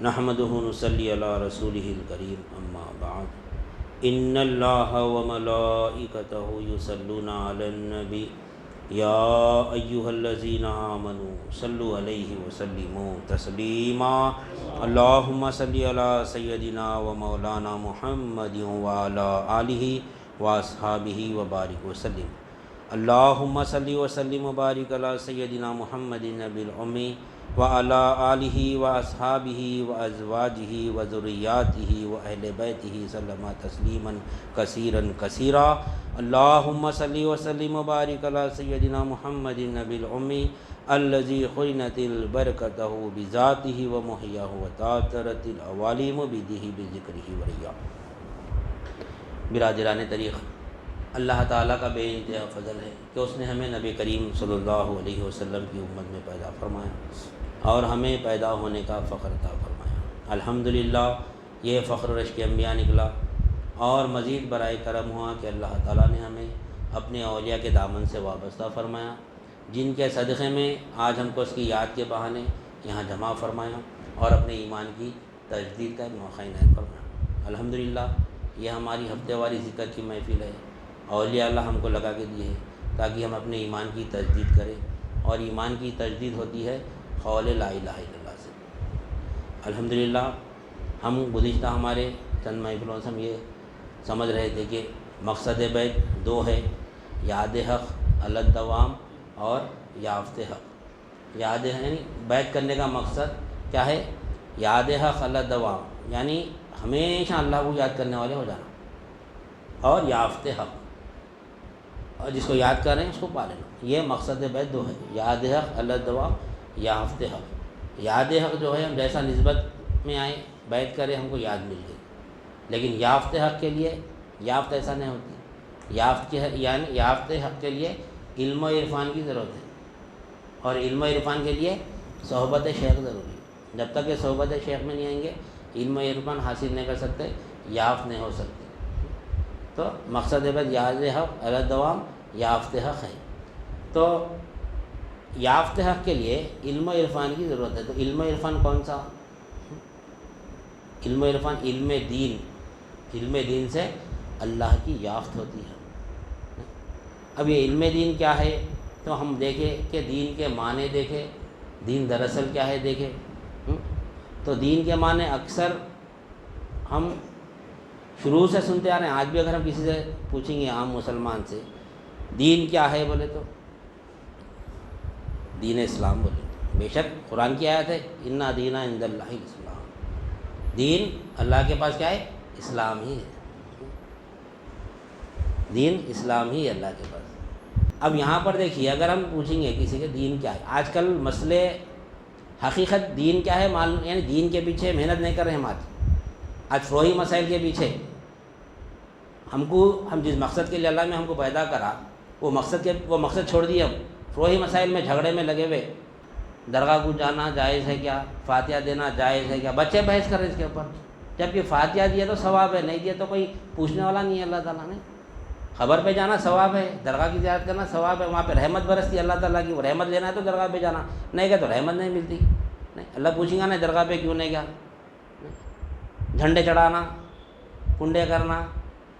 نحمده ونصلي على رسوله الكريم اما بعد ان الله وملائكته يصلون على النبي يا ايها الذين آمنوا صلوا عليه وسلموا تسليما اللهم صل على سيدنا ومولانا محمد وعلى آله واصحابه وبارك وسلم اللهم صل وسلم وبارك على سيدنا محمد النبي الأمي وعلى آله وأصحابه وأزواجه وذرياته وأهل بيته سلم تسليما كثيرا كثيرا اللهم صل وسلم وبارك على سيدنا محمد النبي الأمي الذي خينت البركته بذاته ومحياه وتاثرت العوالم بده بذكره ورياه. برادران طریق، اللہ تعالیٰ کا بے انتہا فضل ہے کہ اس نے ہمیں نبی کریم صلی اللہ علیہ وسلم کی امت میں پیدا فرمایا اور ہمیں پیدا ہونے کا فخر عطا فرمایا. الحمدللہ یہ فخر رشک انبیاء نکلا اور مزید برائے کرم ہوا کہ اللہ تعالیٰ نے ہمیں اپنے اولیاء کے دامن سے وابستہ فرمایا، جن کے صدقے میں آج ہم کو اس کی یاد کے بہانے یہاں جمع فرمایا اور اپنے ایمان کی تجدید کا ایک موقع عنایت فرمایا. الحمدللہ یہ ہماری ہفتے واری ذکر کی محفل ہے. اولیاء اللہ ہم کو لگا کے دیے تاکہ ہم اپنے ایمان کی تجدید کریں، اور ایمان کی تجدید ہوتی ہے قول لا الہ الا اللہ سے. الحمدللہ ہم گزشتہ ہمارے چند محفلوں سے ہم یہ سمجھ رہے تھے کہ مقصد بیت دو ہے، یاد حق علی الدوام اور یافت حق. یاد یعنی بیت کرنے کا مقصد کیا ہے؟ یاد حق علی الدوام یعنی ہمیشہ اللہ کو یاد کرنے والے ہو جانا، اور یافت حق اور جس کو یاد کر رہے ہیں اس کو پا لینا. یہ مقصد بیت دو ہے، یاد حق علی الدوام یافت حق. یاد حق جو ہے ہم جیسا نسبت میں آئے بیت کرے ہم کو یاد مل گئی، لیکن یافت حق کے لیے یافت ایسا نہیں ہوتی. یعنی یافت حق کے لیے علم و عرفان کی ضرورت ہے، اور علم و عرفان کے لیے صحبت شیخ ضروری ہے. جب تک کہ صحبت شیخ میں نہیں آئیں گے علم و عرفان حاصل نہیں کر سکتے، یافت نہیں ہو سکتے. تو مقصد بیت یاد حق علی الدوام یافت حق ہے. تو یافت حق کے لیے علم و عرفان کی ضرورت ہے. تو علم و عرفان کون سا؟ علم و عرفان علم دین. علم دین سے اللہ کی یافت ہوتی ہے. اب یہ علم دین کیا ہے؟ تو ہم دیکھیں کہ دین کے معنی دیکھیں، دین دراصل کیا ہے دیکھیں. تو دین کے معنی اکثر ہم شروع سے سنتے آ رہے ہیں. آج بھی اگر ہم کسی سے پوچھیں گے عام مسلمان سے دین کیا ہے بولے تو دین اسلام بولے. بے شک قرآن کی آیت ہے انا دین عند اللہ الاسلام. دین اللہ کے پاس کیا ہے؟ اسلام ہی ہے. دین اسلام ہی ہے اللہ کے پاس. اب یہاں پر دیکھیے اگر ہم پوچھیں گے کسی کے دین کیا ہے، آج کل مسئلے حقیقت دین کیا ہے معلوم، یعنی دین کے پیچھے محنت نہیں کر رہے ہم. آج فروعی مسائل کے پیچھے ہم جس مقصد کے لیے اللہ نے ہم کو پیدا کرا وہ مقصد چھوڑ دیے. ہم فروعی مسائل میں جھگڑے میں لگے ہوئے. درگاہ کو جانا جائز ہے کیا؟ فاتحہ دینا جائز ہے کیا؟ بچے بحث کر رہے ہیں اس کے اوپر. جبکہ فاتحہ دیا تو ثواب ہے، نہیں دیا تو کوئی پوچھنے والا نہیں ہے. اللہ تعالیٰ نے خبر پہ جانا ثواب ہے، درگاہ کی زیارت کرنا ثواب ہے، وہاں پہ رحمت برستی ہے اللہ تعالیٰ کی. وہ رحمت لینا ہے تو درگاہ پہ جانا، نہیں گیا تو رحمت نہیں ملتی. نہیں اللہ پوچھیں گا نہیں درگاہ پہ کیوں نہیں گیا. جھنڈے چڑھانا، کنڈے کرنا،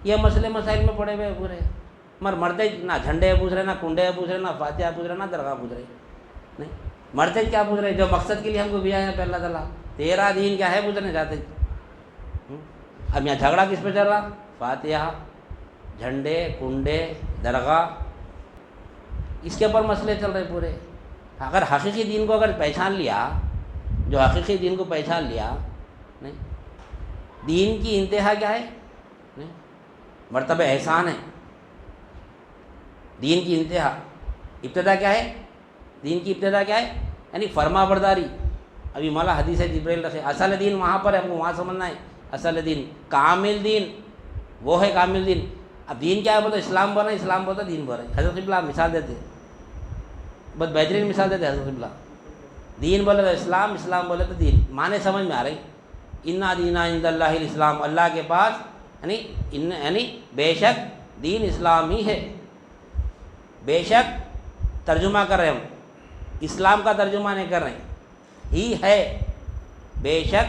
یہ مسائل میں پڑے ہوئے پورے. مرتے نہ جھنڈے پوچھ رہے، نہ کنڈے پوچھ رہے، نہ فاتحہ پوچھ رہے، نہ درگاہ پوچھ رہے. نہیں مرتے کیا پوچھ رہے؟ جو مقصد کے لیے ہم کو بھیجا ہے پہ اللہ تعالیٰ تیرا دین کیا ہے پوچھنے جاتے. اب یہاں جھگڑا کس پہ چل رہا؟ فاتحہ، جھنڈے، کنڈے، درگاہ، اس کے اوپر مسئلے چل رہے پورے. اگر حقیقی دین کو اگر پہچان لیا، جو حقیقی دین کو پہچان لیا، نہیں دین کی انتہا کیا ہے؟ نہیں مرتبہ احسان ہے. دین کی انتہا ابتدا کیا ہے؟ دین کی ابتدا کیا ہے؟ یعنی فرما برداری. ابھی مولا حدیث جبریل رکھے اصل دین وہاں پر ہے، ہم کو وہاں سمجھنا ہے. اصل دین کامل دین وہ ہے کامل دین. اب دین کیا ہے بولے اسلام بولا، اسلام بولتا دین بول رہے. حضرت قبلہ مثال دیتے، بہت بہترین مثال دیتے حضرت قبلہ. دین بولے تو اسلام، اسلام بولے تو دین. معنی سمجھ میں آ رہی. انا دینا عند اللہ الاسلام، اللہ کے پاس یعنی بے شک دین اسلام ہی ہے. بے شک ترجمہ کر رہے ہم، اسلام کا ترجمہ نہیں کر رہے ہیں، ہی ہے. بے شک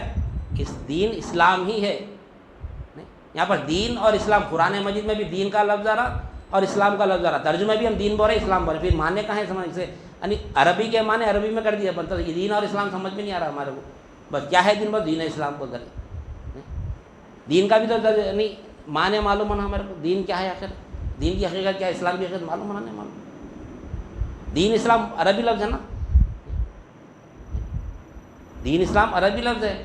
اس دین اسلام ہی ہے. یہاں پر دین اور اسلام، قرآن مجید میں بھی دین کا لفظ آ رہا اور اسلام کا لفظ آ رہا، ترجمے بھی ہم دین بول رہے اسلام بول رہے، پھر معنی کہاں ہے سمجھ سے؟ یعنی عربی کے معنی عربی میں کر دیا، بنتا یہ دین اور اسلام سمجھ میں نہیں آ رہا ہمارے کو. بس کیا ہے دین؟ بس دین اسلام کو کرے. دین کا بھی تو یعنی معنی معلوم ہونا ہمارے کو، دین کیا ہے آخر، دین کی حقیقت کیا ہے، اسلام کی حقیقت معلوم ہونا نہیں معلوم. دین اسلام عربی لفظ ہے نا، دین اسلام عربی لفظ ہے،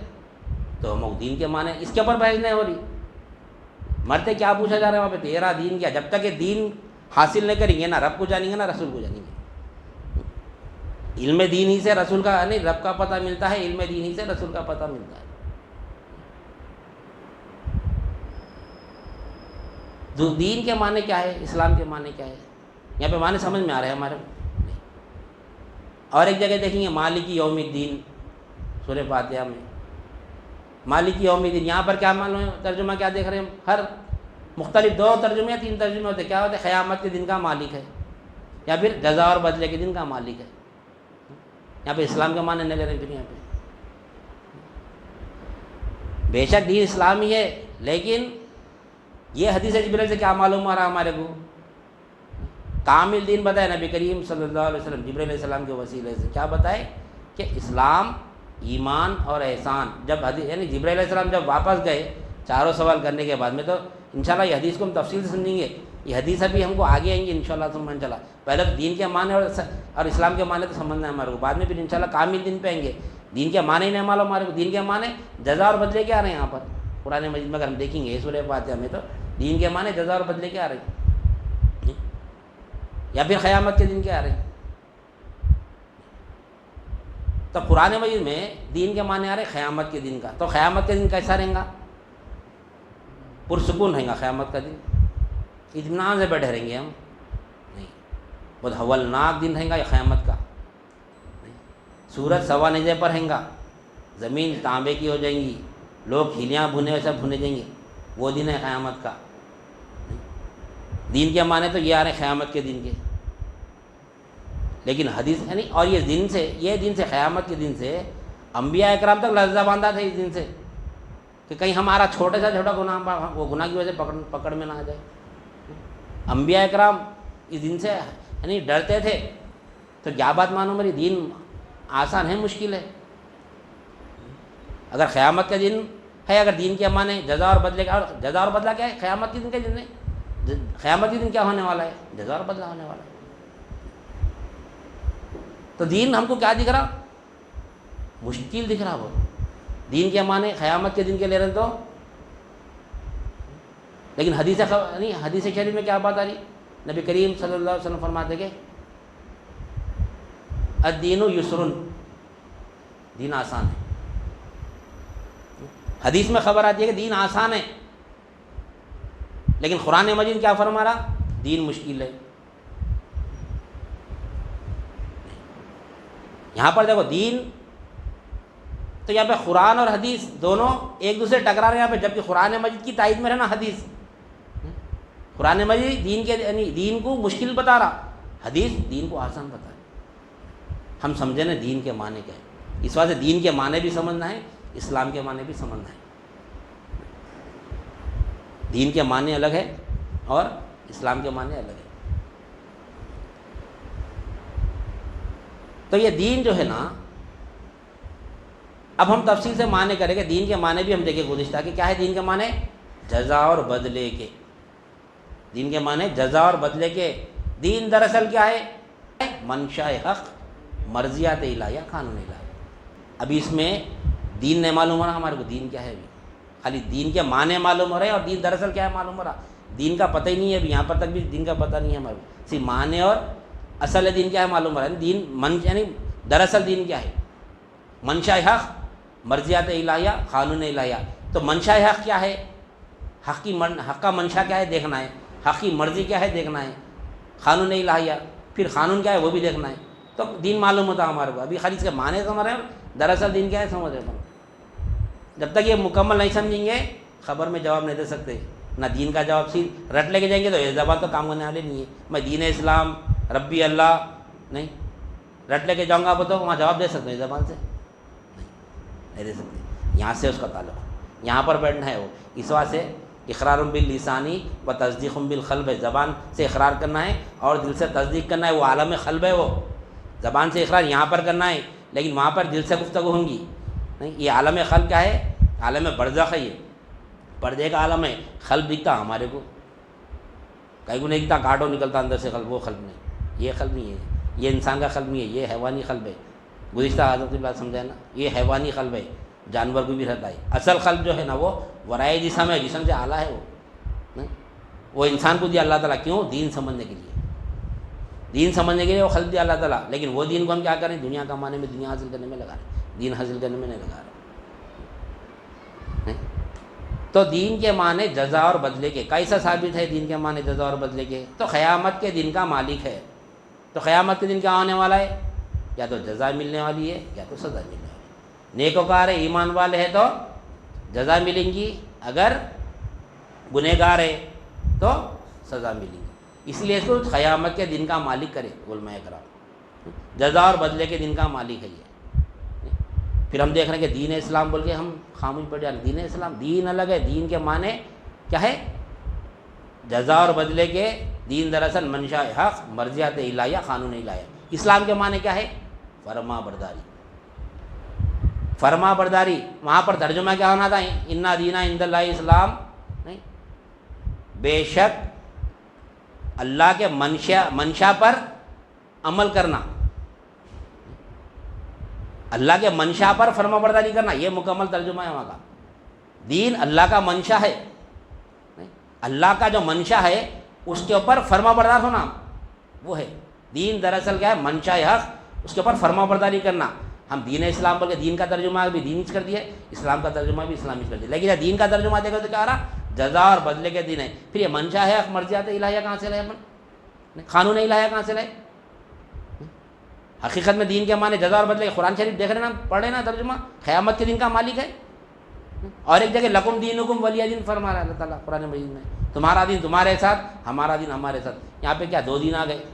تو ہم دین کے معنی اس کے اوپر بحث نہیں ہو رہی. مرتے کیا پوچھا جا رہا ہے وہاں پہ؟ تیرا دین کیا؟ جب تک یہ دین حاصل نہیں کریں گے، نہ رب کو جانیں گے نہ رسول کو جانیں گے. علم دین ہی سے رسول کا نہیں رب کا پتہ ملتا ہے، علم دین ہی سے رسول کا پتہ ملتا ہے. جو دین کے معنی کیا ہے، اسلام کے معنی کیا ہے، یہاں پہ معنی سمجھ میں آ رہے ہیں ہمارے. اور ایک جگہ دیکھیں گے مالک یوم الدین، سورہ فاتحہ میں مالک یوم الدین، یہاں پر کیا معلوم ہے ترجمہ کیا دیکھ رہے ہیں؟ ہر مختلف 2 ترجمے یا 3 ترجمے ہوتے، کیا ہوتے؟ قیامت کے دن کا مالک ہے، یا پھر جزا اور بدلے کے دن کا مالک ہے. یہاں پہ اسلام کے معنی نہیں لے رہے ہیں. پھر یہاں پہ بے شک دین اسلامی ہے، لیکن یہ حدیث جبریل سے کیا معلوم ہو رہا ہمارے کو؟ کامل دین بتائے نبی کریم صلی اللہ علیہ وسلم، جبریل علیہ السلام کے وسیلے سے کیا بتائے کہ اسلام، ایمان اور احسان. جب حدیث یعنی جبریل علیہ السلام جب واپس گئے چاروں سوال کرنے کے بعد میں، تو انشاءاللہ یہ حدیث کو ہم تفصیل سے سمجھیں گے. یہ حدیث ابھی ہم کو آگے آئیں گے انشاءاللہ سبحانہ تعالیٰ. پہلے تو دین کے معنی اور اسلام کے معنی تو سمجھنا ہے ہمارے کو، بعد میں پھر انشاءاللہ کامل دین پہ آئیں گے. دین کے معنی ہی نہیں معلوم ہمارے کو. دین کے معنی جزا اور بدلے کیا آ رہے ہیں یہاں پر قرآن مجید میں اگر ہم دیکھیں گے سورہ فاتحہ میں، تو دین کے معنی جزا اور بدلے کیا آ رہے ہیں، یا پھر قیامت کے دن کیا آ رہے ہیں. تو قرآن مجید میں دین کے معنی آ رہے قیامت کے دن کا. تو قیامت کے دن کیسا رہیں گا؟ پرسکون رہیں گا قیامت کا دن، اطمینان سے بیٹھے رہیں گے ہم نہیں. بہت ہولناک دن رہیں گا یہ قیامت کا. سورج سوا نیزے پر رہیں گا، زمین تانبے کی ہو جائیں گی، لوگ ہیلیاں بھنے ویسے بھنے جائیں گے، وہ دن ہے قیامت کا. دین کے معنی تو یہ آ رہے ہیں قیامت کے دن کے. لیکن حدیث یعنی اور یہ دن سے قیامت کے دن سے انبیاء اکرام تک لرزہ باندھا تھا اس دن سے، کہ کہیں ہمارا چھوٹا سا چھوٹا گناہ وہ گناہ کی وجہ سے پکڑ میں نہ آ جائے. انبیاء اکرام اس دن سے یعنی ڈرتے تھے. تو کیا بات معلوم ہے، دین آسان ہے مشکل ہے؟ اگر قیامت کا دن ہے، اگر دین کے معنی جزا اور بدلے کا، اور جزا اور بدلہ کیا ہے؟ قیامت کے دن کے دن ہے. قیامت کے دن کیا ہونے والا ہے؟ جزا اور بدلہ ہونے والا ہے. تو دین ہم کو کیا دکھ رہا؟ مشکل دکھ رہا. وہ دین کے معنی قیامت کے دن کے لے رہے تو، لیکن حدیث شریف میں کیا بات آ رہی؟ نبی کریم صلی اللہ علیہ وسلم فرماتے کہ الدین یسر، دین آسان ہے. حدیث میں خبر آتی ہے کہ دین آسان ہے، لیکن قرآن مجید کیا فرما رہا؟ دین مشکل ہے. یہاں پر دیکھو دین تو یہاں پہ قرآن اور حدیث دونوں ایک دوسرے ٹکرا رہے ہیں یہاں پہ، جبکہ قرآن مجید کی تائید میں رہنا حدیث. قرآن مجید دین کے یعنی دین کو مشکل بتا رہا، حدیث دین کو آسان بتا رہا. ہم سمجھیں نا دین کے معنی کیا ہے. اس وجہ سے دین کے معنی بھی سمجھنا ہے، اسلام کے معنی بھی سمجھنا ہے. دین کے معنی الگ ہے اور اسلام کے معنی الگ ہے. تو یہ دین جو ہے نا، اب ہم تفصیل سے معنی کریں گے. دین کے معنی بھی ہم دیکھیں گزشتہ کہ کیا ہے دین کے معنی؟ جزا اور بدلے کے. دین کے معنی جزا اور بدلے کے. دین دراصل کیا ہے؟ منشاء حق، مرضیات الہیہ، قانون الہیہ. ابھی اس میں دین نہیں معلوم ہو رہا ہمارے کو دین کیا ہے. ابھی خالی دین کے معنی معلوم ہو رہے ہیں، اور دین دراصل کیا ہے معلوم ہو رہا. دین کا پتہ ہی نہیں ہے ابھی، یہاں پر تک بھی دین کا پتہ نہیں ہے ہمارے کو. صرف معنی اور اصل دین کیا ہے معلوم ہو رہا ہے. دین یعنی دراصل دین کیا ہے؟ منشاء حق، مرضیات الہیہ، قانون الہیہ. تو منشاء حق کیا ہے؟ حق کا منشا کیا ہے دیکھنا ہے، حق کی مرضی کیا ہے دیکھنا ہے. قانون الہیہ پھر قانون کیا ہے وہ بھی دیکھنا ہے. تو دین معلوم ہوتا ہمارے کو. ابھی خالی اس کے معنی سمجھ رہے ہیں، دراصل دین کیا ہے سمجھ رہے ہیں. جب تک یہ مکمل نہیں سمجھیں گے خبر میں جواب نہیں دے سکتے. نہ دین کا جواب صرف رٹ لے کے جائیں گے تو یہ زبان تو کام کرنے والے نہیں ہے. میں دین اسلام ربی اللہ نہیں رٹ لے کے جاؤں گا آپ تو وہاں جواب دے سکتے ہیں زبان سے؟ نہیں دے سکتے. یہاں سے اس کا تعلق، یہاں پر بیٹھنا ہے وہ، اس واسطے اقرار باللسانی و تصدیق بالقلب ہے، زبان سے اقرار کرنا ہے اور دل سے تصدیق کرنا ہے، وہ عالم قلب ہے، وہ زبان سے اقرار یہاں پر کرنا ہے لیکن وہاں پر دل سے گفتگو ہوں گی نہیں۔ یہ عالم قلب کیا ہے؟ عالم برزخ ہے، یہ پردے کا عالم ہے، قلب دکھتا ہمارے کو، کہیں کو نہیں دکھتا، کانٹوں نکلتا اندر سے قلب، وہ قلب نہیں، یہ قلب نہیں ہے، یہ انسان کا قلب نہیں ہے، یہ حیوانی قلب ہے۔ گزشتہ حضرت کی بات سمجھا ہے نا، یہ حیوانی قلب ہے، جانور کو بھی رہتا ہے۔ اصل قلب جو ہے نا وہ ورائے جسم ہے، جسم سے اعلیٰ ہے وہ نہیں؟ وہ انسان کو دیا اللہ تعالیٰ، کیوں؟ دین سمجھنے کے لیے، دین سمجھنے کے لیے وہ قلب دیا اللہ تعالیٰ، لیکن وہ دین کو ہم کیا کریں؟ دنیا کمانے میں، دنیا حاصل کرنے میں لگا رہے ہیں، دین حاصل کرنے میں نہیں لگا رہے نہیں؟ تو دین کے معنی جزا اور بدلے کے، کیسا ثابت ہے دین کے معنی جزا اور بدلے کے؟ تو قیامت کے دن کا مالک ہے، تو قیامت کے دن کیا ہونے والا ہے؟ یا تو جزا ملنے والی ہے یا تو سزا ملنے والی ہے۔ نیکوکار ہے، ایمان والے ہیں تو جزا ملیں گی، اگر گنہگار ہے تو سزا ملیں گی، اس لیے اس کو قیامت کے دن کا مالک کرے علماء کرام، جزا اور بدلے کے دن کا مالک ہے یہ۔ پھر ہم دیکھ رہے ہیں کہ دین اسلام بول کے ہم خاموش پڑ جائیں، دین اسلام دین الگ ہے، دین کے معنی کیا ہے؟ جزا اور بدلے کے دین دراصل منشاء حق، مرضیات الہیہ، قانون الہیہ۔ اسلام کے معنی کیا ہے؟ فرما برداری، فرما برداری۔ وہاں پر ترجمہ کیا ہونا تھا؟ انا دینا عند اللہ اسلام نہیں، بے شک اللہ کے منشا پر عمل کرنا، اللہ کے منشا پر فرما برداری کرنا، یہ مکمل ترجمہ ہے وہاں کا۔ دین اللہ کا منشا ہے، اللہ کا جو منشا ہے اس کے اوپر فرما بردار ہونا وہ ہے دین۔ دراصل کیا ہے؟ منشا حق، اس کے اوپر فرما برداری کرنا۔ ہم دین اسلام بول کے دین کا ترجمہ بھی دین کر دیا، اسلام کا ترجمہ بھی اسلامی کر دیا، لیکن دین کا ترجمہ دیکھو تو کیا آ رہا؟ جزا اور بدلے کے دن ہے۔ پھر یہ منشا ہے، مرضیات الہیہ کہاں سے لائے اپن؟ قانون الہیہ کہاں سے لائے؟ حقیقت میں دین کے معنی جزا اور بدلے، قرآن شریف دیکھ رہے نا، پڑھ رہے نا ترجمہ، قیامت کے دن کا مالک ہے۔ اور ایک جگہ لکم دینکم ولی دین فرما رہا ہے اللہ تعالیٰ قرآن مجید میں، تمہارا دین تمہارے ساتھ، ہمارا دین ہمارے ساتھ۔ یہاں پہ کیا دو دین آ گئے؟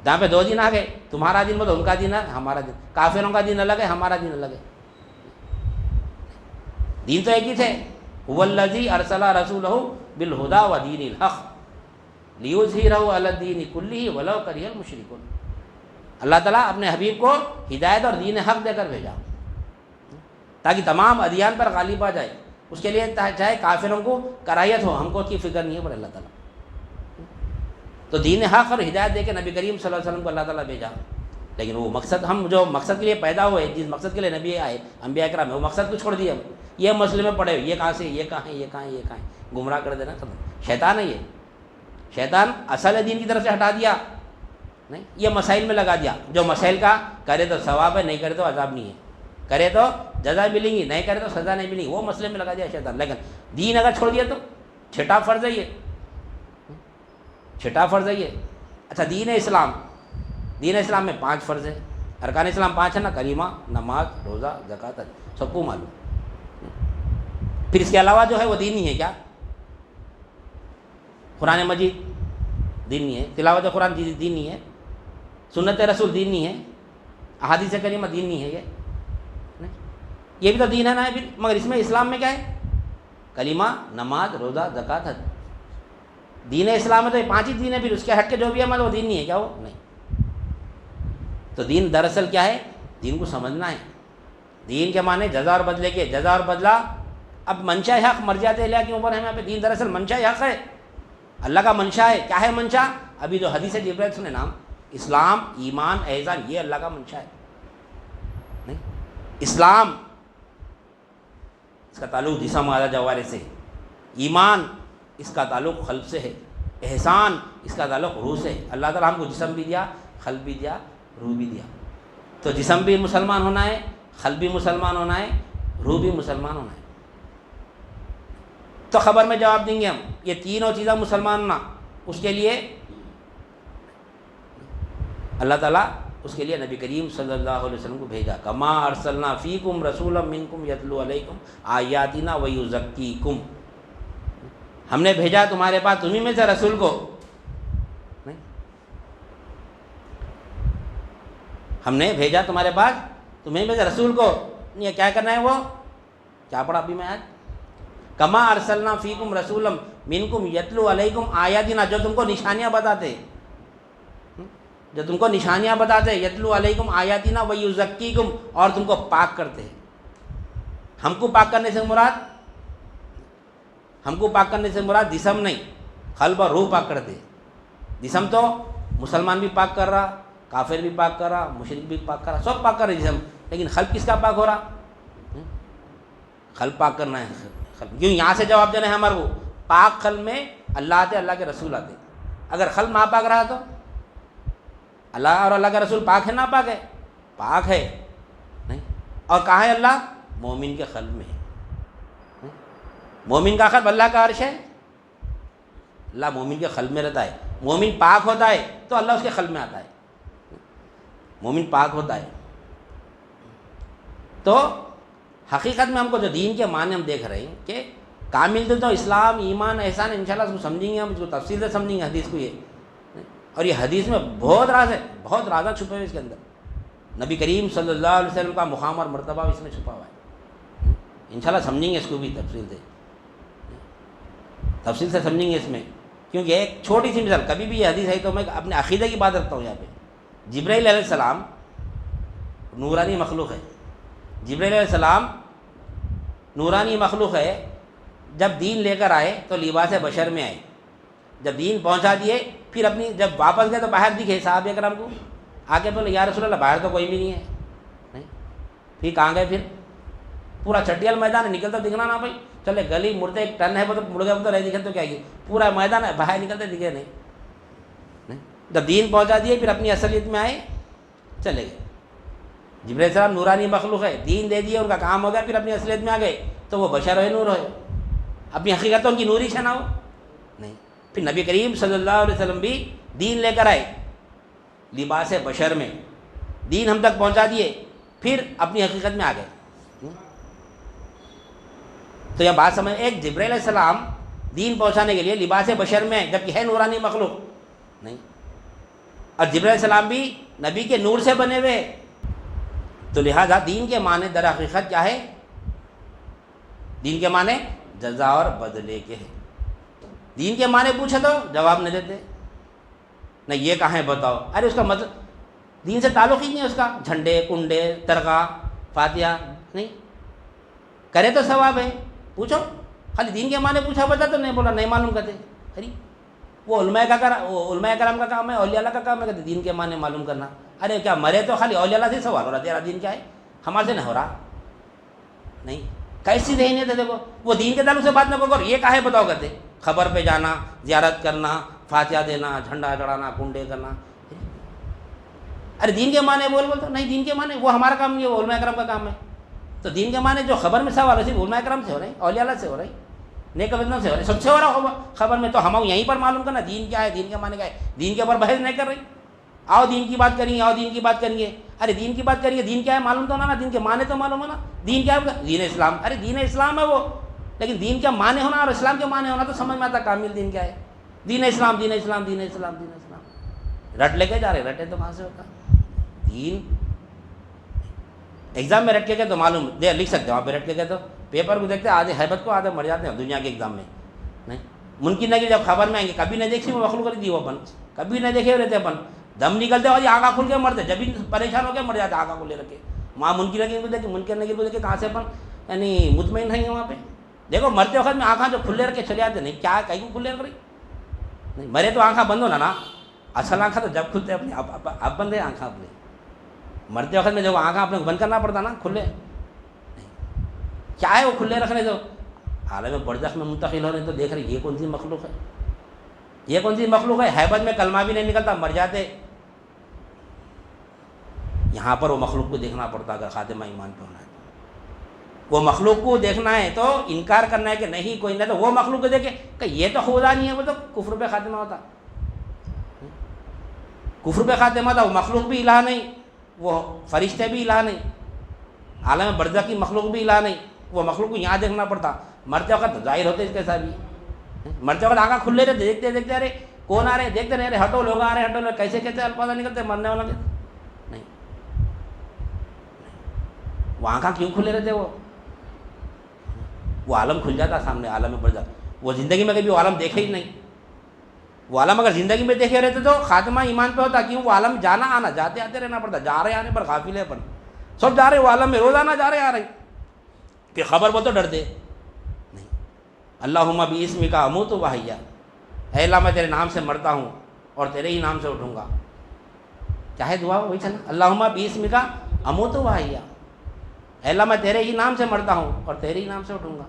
جہاں پہ دو دین آ گئے، تمہارا دین بولو ان کا دین ہے، ہمارا دین، کافروں کا دین الگ ہے، ہمارا دین الگ ہے۔ دین تو ایک ہی تھے، هو الذی ارسل رسولہ بالہدی ودین الحق لیظہرہ علی الدین کلہ ولو کرہ المشرکون۔ اللہ تعالیٰ اپنے حبیب کو ہدایت اور دین حق دے کر بھیجا تاکہ تمام ادیان پر غالب آ جائے۔ اس کے لیے چاہے کافروں کو کراہیت ہو، ہم کو اس کی فکر نہیں ہے پر اللہ تعالیٰ۔ تو دین حق اور ہدایت دے کے نبی کریم صلی اللہ علیہ وسلم کو اللہ تعالیٰ بھیجا، لیکن وہ مقصد، ہم جو مقصد کے لیے پیدا ہوئے، جس مقصد کے لیے نبی آئے، انبیاء کرام ہے، وہ مقصد کو چھوڑ دیا۔ یہ مسئلے میں پڑے، یہ کہاں سے، یہ کہاں ہے، یہ کہاں ہے، یہ کہاں ہے، گمراہ کر دینا ختم۔ شیطان ہے یہ، شیطان اصل دین کی طرف سے ہٹا دیا نہیں، یہ مسائل میں لگا دیا۔ جو مسائل کا کرے تو ثواب ہے، نہیں کرے تو عذاب نہیں ہے، کرے تو جزا ملیں گی، نہیں کرے تو سزا نہیں ملیں گی، وہ مسئلے میں لگا دیا شیطان۔ لیکن دین اگر چھوڑ دیا تو چھٹا فرض ہے یہ، چھٹا فرض ہے یہ۔ اچھا دین اسلام، دین اسلام میں 5 فرض ہے، ارکان اسلام 5 ہے نا، کلمہ، نماز، روزہ، زکوٰۃ، سب کو معلوم۔ پھر اس کے علاوہ جو ہے وہ دین نہیں ہے کیا؟ قرآن مجید دین نہیں ہے، تلاوت قرآن دین نہیں ہے، سنت رسول دین نہیں ہے، احادیث کریمہ دین نہیں ہے، یہ بھی تو دین ہے نا پھر۔ مگر اس میں اسلام میں کیا ہے؟ کلمہ، نماز، روزہ، زکوٰۃ، حج۔ دین اسلام میں تو یہ 5 ہی دین ہے، پھر اس کے ہٹ کے جو بھی عمل وہ دین نہیں ہے کیا؟ وہ نہیں۔ تو دین دراصل کیا ہے؟ دین کو سمجھنا ہے۔ دین کے معنی جزا اور بدلے کے، جزا اور بدلہ اب منشا حق، مرجعیات الہیہ کے اوپر ہے۔ یہاں پہ دین دراصل منشا حق ہے، اللہ کا منشا ہے۔ کیا ہے منشا؟ ابھی جو حدیث جبرائیل سنے نام، اسلام، ایمان، احسان، یہ اللہ کا منشا ہے نہیں۔ اسلام اس کا تعلق جسم اعلیٰ جوارح سے، ایمان اس کا تعلق قلب سے ہے، احسان اس کا تعلق روح سے۔ اللہ تعالیٰ ہم کو جسم بھی دیا، قلب بھی دیا، روح بھی دیا۔ تو جسم بھی مسلمان ہونا ہے، قلب بھی مسلمان ہونا ہے، روح بھی مسلمان ہونا ہے۔ تو خبر میں جواب دیں گے ہم، یہ تینوں چیزیں مسلمان ہونا، اس کے لیے اللہ تعالیٰ اس کے لیے نبی کریم صلی اللہ علیہ وسلم کو بھیجا۔ کما ارسلنا فیکم رسولا منکم یتلو علیکم آیاتنا ویزکیکم، ہم نے بھیجا تمہارے پاس تمہیں میں سے رسول کو نہیں، ہم نے بھیجا تمہارے پاس تمہیں میں سے رسول کو نہیں ہے کیا کرنا ہے وہ کیا پڑھا ابھی میں آج کما ارسلنا فیکم رسولم منکم یتلو علیکم آیاتنا جو تم کو نشانیاں بتاتے جو تم کو نشانیاں بتاتے یتلو علیکم آیاتنا ویزکیکم اور تم کو پاک کرتے ہیں. ہم کو پاک کرنے سے مراد جسم نہیں قلب اور روح پاک کرتے. جسم تو مسلمان بھی پاک کر رہا کافر بھی پاک کر رہا مشرک بھی پاک کر رہا سب پاک کر رہے جسم لیکن قلب کس کا پاک ہو رہا قلب پاک کرنا ہے. کیوں یہاں سے جواب دینا ہے ہمارے کو پاک قلب میں اللہ آتے اللہ کے رسول آتے. اگر قلب ناپاک رہا تو اللہ اور اللہ کا رسول پاک ہے ناپاک ہے پاک ہے نہیں. اور کہاں ہے اللہ مومن کے قلب میں ہے. مومن کا قلب اللہ کا عرش ہے اللہ مومن کے قلب میں رہتا ہے. مومن پاک ہوتا ہے تو اللہ اس کے قلب میں آتا ہے. مومن پاک ہوتا ہے تو حقیقت میں ہم کو جو دین کے معنی ہم دیکھ رہے ہیں کہ کامل دل تو اسلام ایمان احسان انشاءاللہ اس کو سمجھیں گے ہم اس کو تفصیل سے سمجھیں گے حدیث کو. یہ اور یہ حدیث میں بہت راز ہے بہت رازہ چھپے ہوئے اس کے اندر. نبی کریم صلی اللہ علیہ وسلم کا مقام اور مرتبہ اس میں چھپا ہوا ہے. انشاءاللہ سمجھیں گے اس کو بھی تفصیل سے سمجھیں گے اس میں. کیونکہ ایک چھوٹی سی مثال کبھی بھی یہ حدیث ہے تو میں اپنے عقیدے کی بات رکھتا ہوں. یہاں پہ جبرائیل علیہ السلام نورانی مخلوق ہے. جبرائیل علیہ السلام نورانی مخلوق ہے. جب دین لے کر آئے تو لباس بشر میں آئے. جب دین پہنچا دیے پھر اپنی جب واپس گئے تو باہر دکھے صحابہ کرام کو آ کے بولے یا رسول اللہ باہر تو کوئی بھی نہیں ہے. نہیں پھر کہاں گئے پھر پورا چٹیال میدان ہے نکلتا دکھنا نہ بھائی چلے گلی مڑتے ایک ٹن ہے تو مڑ گئے تو نہیں دکھے تو کیا یہ پورا میدان ہے باہر نکلتے دکھے نہیں. جب دین پہنچا دیے پھر اپنی اصلیت میں آئے چلے گئے. جبرائیل علیہ السلام نورانی مخلوق ہے دین دے دیے ان کا کام ہو گیا پھر اپنی اصلیت میں آ گئے تو وہ بشر ہوئے نور ہوئے. اپنی حقیقت تو ان کی نوری شنا ہو نہیں. پھر نبی کریم صلی اللہ علیہ وسلم بھی دین لے کر آئے لباس بشر میں دین ہم تک پہنچا دیے پھر اپنی حقیقت میں آ گئے. تو یہ بات سمجھ ایک جبرائیل علیہ السلام دین پہنچانے کے لیے لباس بشر میں جبکہ ہے نورانی مخلوق نہیں اور جبرائیل علیہ السلام بھی نبی کے نور سے بنے ہوئے. تو لہذا دین کے معنی در حقیقت کیا ہے دین کے معنی جزا اور بدلے کے ہیں. دین کے معنی پوچھے تو جواب نہیں دیتے نہیں یہ کہاں ہے بتاؤ. ارے اس کا مطلب دین سے تعلق ہی نہیں ہے اس کا. جھنڈے کنڈے درگاہ فاتحہ نہیں کرے تو ثواب ہے پوچھو. خالی دین کے معنی پوچھا بتا تو نہیں بولا نہیں معلوم کرتے. ارے وہ علماء کرام کا کام ہے اولیاء اللہ کا کام ہے کہتے دین کے معنی معلوم کرنا. ارے کیا مرے تو خالی اولیاء اللہ سے سوال ہو رہا تیرا دین کیا ہے ہمارے سے نہیں ہو رہا نہیں. کیسی ذہنیت ہے دیکھو وہ دین کے تعلق سے بات نہ کرو یہ کہا ہے بتاؤ کہتے خبر پہ جانا زیارت کرنا فاتحہ دینا جھنڈا چڑھانا کنڈے کرنا. ارے دین کے معنی بول تو نہیں دین کے معنی وہ ہمارا کام نہیں ہے وہ علماء کرام کا کام ہے. تو دین کے معنی جو خبر میں سوال ہے صرف علماء کرام سے ہو رہے ہیں اولیاء اللہ سے ہو رہے ہیں نیک بدنوں سے ہو رہے ہیں سب سے ہو رہا خبر میں. تو ہم یہیں پر معلوم کرنا دین کیا ہے دین کے معنی کیا ہے. دین کے اوپر بحث نہیں کر رہی آؤ دین کی بات کریں گے آؤ دین کی بات کریں گے. ارے دین کی بات کریے دین کیا ہے معلوم تو ہونا نا دین کے معنی تو معلوم ہونا. دین کیا ہے دین اسلام. ارے دین اسلام ہے وہ لیکن دین کا معنی ہونا اور اسلام کے معنی ہونا تو سمجھ میں آتا کامل دین کیا ہے. دین اسلام دین اسلام دین اسلام دین اسلام رٹ لے کے جا رہے رٹے تو کہاں سے ہوتا دین. ایگزام میں رٹ کے گئے تو معلوم دے لکھ سکتے وہاں پہ رٹ کے گئے تو پیپر کو دیکھتے آدھے حیبت کو آدھے مر جاتے ہیں دنیا کے ایگزام میں نہیں. ممکن ہے کہ جب خبر میں آئیں گے کبھی نہیں دیکھی وہ مخلوق کری دی وہ اپن کبھی نہیں دیکھے رہتے اپن دم نکلتے اور آنکھیں کھل کے مرتے جب بھی پریشان ہو کے مر جاتے آنکھیں کھلے رکھے. وہاں ممکن ہے کہ دیکھے ممکن نہیں کہ دیکھے کہاں سے اپن یعنی مطمئن نہیں ہے وہاں پہ. دیکھو مرتے وقت میں آنکھیں جو کھلے رکھ کے چلے جاتے نہیں کیا کہیں کو کھلے رکھ رہی نہیں. مرے تو آنکھیں بند ہونا نا اصل آنکھیں تو جب کھلتے اپنی اب بند ہے آنکھیں اپنے. مرتے وقت میں جب آنکھیں اپنے بند کرنا پڑتا نا کھلے کیا ہے وہ کھلے رکھنے جو عالم برزخ میں منتقل ہو رہے تو دیکھ رہے یہ کون سی مخلوق ہے یہ کون سی مخلوق ہے. حیبت میں کلمہ بھی نہیں نکلتا مر جاتے. یہاں پر وہ مخلوق کو دیکھنا پڑتا اگر خاتمہ ایمان پہ ہونا ہے وہ مخلوق کو دیکھنا ہے تو انکار کرنا ہے کہ نہیں کوئی نہیں تو وہ مخلوق کو دیکھے کہ یہ تو خدا نہیں ہے وہ تو کفر پہ خاتمہ ہوتا کفر پہ خاتمہ ہوتا. وہ مخلوق بھی الہ نہیں وہ فرشتے بھی الہ نہیں عالم برزخ کی مخلوق بھی الہ نہیں. وہ مخلوق کو یہاں دیکھنا پڑتا. مرتے وقت ظاہر ہوتے اس کے ساتھ بھی مرتے وقت آنکھیں کھلے رہتے دیکھتے دیکھتے ارے کون آ رہے دیکھتے نہیں ارے ہٹو لوگ آ رہے ہٹو لوگ کیسے کہتے الفاظ نکلتے مرنے والا وہ آنکھیں کیوں کھلے رہتے؟ وہ عالم کھل جاتا سامنے، عالم میں برزخ. وہ زندگی میں کبھی وہ عالم دیکھے ہی نہیں. وہ عالم اگر زندگی میں دیکھے رہتے تو خاتمہ ایمان پہ ہوتا. کیوں؟ وہ عالم جانا آنا، جاتے آتے رہنا پڑتا. جا رہے آنے پر غافل ہے اپن، سب جا رہے وہ عالم میں، روزانہ جا رہے آ رہے کہ خبر وہ تو ڈر دے نہیں. اللہم باسمک اموت و احیا، اے اللہ میں تیرے نام سے مرتا ہوں اور تیرے ہی نام سے اٹھوں گا. چاہے دعا وہی چلنا، اللہم باسمک اموت و احیا، اے اللہ میں تیرے ہی نام سے مرتا ہوں اور تیرے ہی نام سے اٹھوں گا.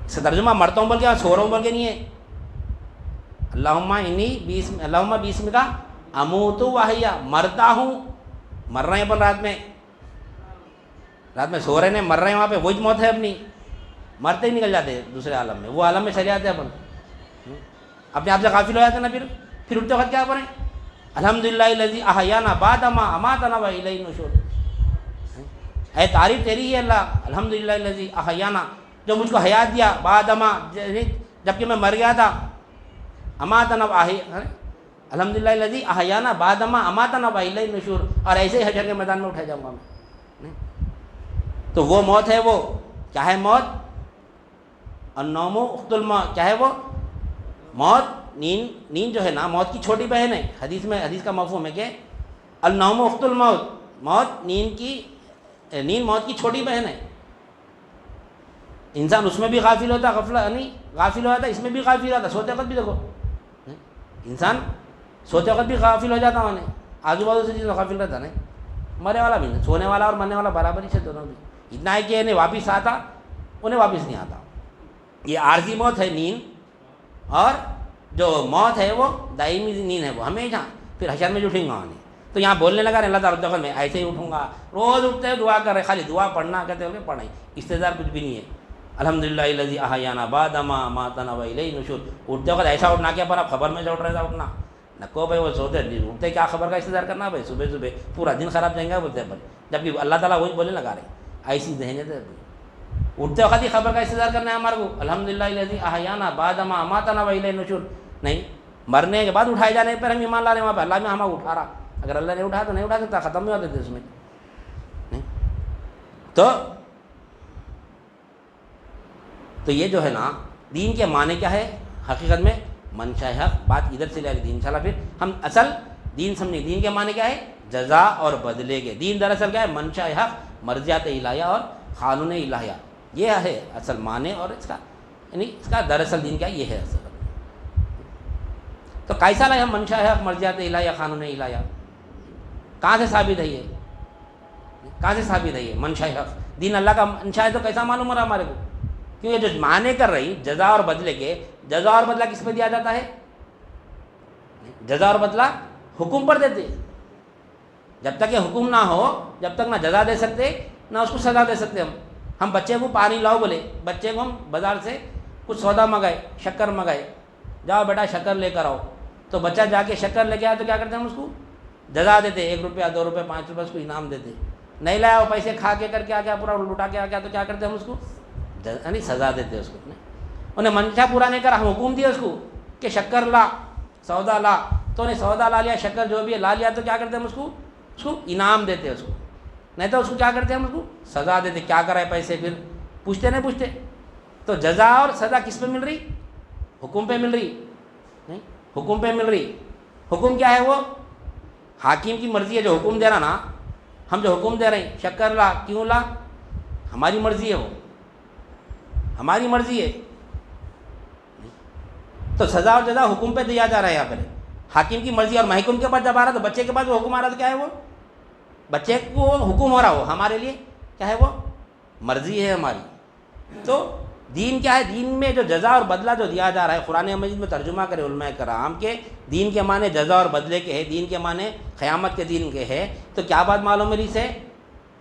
اس کا ترجمہ مرتا ہوں بول کے سو رہا ہوں بول کے نہیں ہے. اللہم باسمک اموت و احیا، مرتا ہوں. مر رہے ہیں اپن رات میں سو رہے ہیں، مر رہے ہیں، وہاں پہ وہی موت ہے اپنی. مرتے ہی نکل جاتے دوسرے عالم میں، وہ عالم میں چلے جاتے ہیں اپن، اپنے آپ سے غافل ہو جاتے ہیں نا. پھر اٹھتے وقت کیا پڑھیں؟ الحمدللہ الذی احیانا بعد ما اماتنا و الیہ النشور. اے تعریف تیری ہی اللہ، الحمدللہ الذی احیانا، جو مجھ کو حیات دیا، بعد ما، جبکہ میں مر گیا تھا. اماتنا و الحمدللہ الذی احیانا بعد ما اماتنا و الیہ النشور، اور ایسے ہی حشر کے میدان میں اٹھا جاؤں گا میں. تو وہ موت ہے، وہ کیا ہے موت؟ النوم اخت الموت. کیا ہے وہ موت؟ نیند جو ہے نا موت کی چھوٹی بہن ہے. حدیث کا مفہوم ہے کہ النوم اخت الموت، موت نیند موت کی چھوٹی بہن ہے. انسان اس میں بھی غافل ہوتا، غافل ہو جاتا، اس میں بھی غافل ہوتا. سوتے وقت بھی دیکھو انسان سوتے وقت بھی غافل ہو جاتا، انہیں آجو بازو سے چیزوں غافل رہتا نہیں. مرے والا بھی نہیں، سونے والا اور مرنے والا برابر ہی سے دونوں بھی. اتنا ہے کہ انہیں واپس آتا، انہیں واپس نہیں آتا. یہ عارضی موت ہے نیند، اور جو موت ہے وہ دائمی نیند ہے، وہ ہمیشہ. پھر حشر میں جو اٹھیں گا نہیں. تو یہاں بولنے لگا اللہ تعالیٰ دخل میں ایسے ہی اٹھوں گا. روز اٹھتے ہیں دعا کر رہے، خالی دعا پڑھنا کہتے ہو کہ پڑھیں، استدار کچھ بھی نہیں ہے. الحمدللہ الذی احیانا بعد ما اماتنا و الیہ النشور. اٹھتے وقت ایسا اٹھنا کیا پر خبر میں سے اٹھ رہا تھا اٹھنا نہ کو بھائی. وہ سوتے اٹھتے کیا خبر کا استدار کرنا بھائی، صبح پورا دن خراب جائیں گا بولتے ہیں. جبکہ اللہ تعالیٰ وہی بولنے لگا رہے ایسی ذہنیت ہے. اٹھتے وقت ہی خبر کا استدار کرنا ہے ہمارے کو. الحمدللہ الذی احیانا بعد ما اماتنا و الیہ النشور. نہیں، مرنے کے بعد اٹھائے جانے پر ہم ایمان لا رہے ہیں وہاں پہ اللہ میں ہمیں اٹھا رہا. اگر اللہ نے اٹھا تو نہیں اٹھا سکتا، ختم نہیں ہوتے تھے اس میں. نہیں تو یہ جو ہے نا دین کے معنی کیا ہے حقیقت میں؟ منشا حق. بات ادھر سے لے رہی تھی انشاءاللہ. پھر ہم اصل دین سمجھیں. دین کے معنی کیا ہے؟ جزا اور بدلے کے. دین دراصل کیا ہے؟ منشا حق، مرضیات الہیہ اور قانون الہیہ. یہ ہے اصل معنی. اور اس کا یعنی اس کا دراصل دین کیا ہے؟ یہ ہے اصل. تو کیسا لائے ہم منشا حق، مرضیات الہیہ، قانون الہیہ؟ کہاں سے ثابت ہے یہ؟ کہاں سے ثابت ہے یہ منشا حق؟ دین اللہ کا منشا ہے تو کیسا معلوم ہو رہا ہمارے کو؟ کیوں یہ جو معنی کر رہی جزا اور بدلے کے، جزا اور بدلہ کس پہ دیا جاتا ہے؟ جزا اور بدلہ حکم پر دیتے. جب تک یہ حکم نہ ہو جب تک نہ جزا دے سکتے نہ اس کو سزا دے سکتے. ہم بچے کو پانی لاؤ بولے، بچے کو ہم بازار سے کچھ سودا منگائے، شکر منگائے، جاؤ بیٹا شکر لے کر آؤ. تو بچہ جا کے شکر لے کے آیا تو کیا کرتے ہیں ہم اس کو جزا دیتے، 1 روپیہ 2 روپے 5 روپے اس کو انعام دیتے. نہیں لایا وہ پیسے کھا کے کر کے آ گیا، پورا لٹا کے آ گیا تو کیا کرتے ہیں ہم اس کو یعنی سزا دیتے اس کو. انہیں منشا پورا نہیں کرا، ہم حکم دیا اس کو کہ شکر لا، سودا لا. تو انہیں سودا لا لیا، شکر جو بھی ہے لا لیا تو کیا کرتے ہیں ہم اس کو انعام دیتے اس کو. نہیں تو اس کو کیا کرتے ہیں ہم اس کو سزا دیتے. کیا کرا ہے پیسے؟ پھر پوچھتے نہیں پوچھتے. تو جزا اور سزا کس پہ مل رہی؟ حکم پہ مل رہی. نہیں، حکم پہ مل رہی. حکم کیا ہے؟ وہ حاکم کی مرضی ہے جو حکم دے رہا نا. ہم جو حکم دے رہے ہیں شکر لا، کیوں لا؟ ہماری مرضی ہے، وہ ہماری مرضی ہے. تو سزا اور جزا حکم پہ دیا جا رہا ہے یہاں پر. حاکم کی مرضی اور محکوم کے پاس جب آ رہا تو بچے کے پاس وہ حکم آ رہا تو کیا ہے؟ وہ بچے کو حکم ہو رہا، وہ ہمارے لیے کیا ہے؟ وہ مرضی ہے ہماری. تو دین کیا ہے؟ دین میں جو جزا اور بدلہ جو دیا جا رہا ہے، قرآن مجید میں ترجمہ کرے علماء کرام کے دین کے معنی جزا اور بدلے کے ہے، دین کے معنی قیامت کے دین کے ہے. تو کیا بات معلوم ہے؟ سے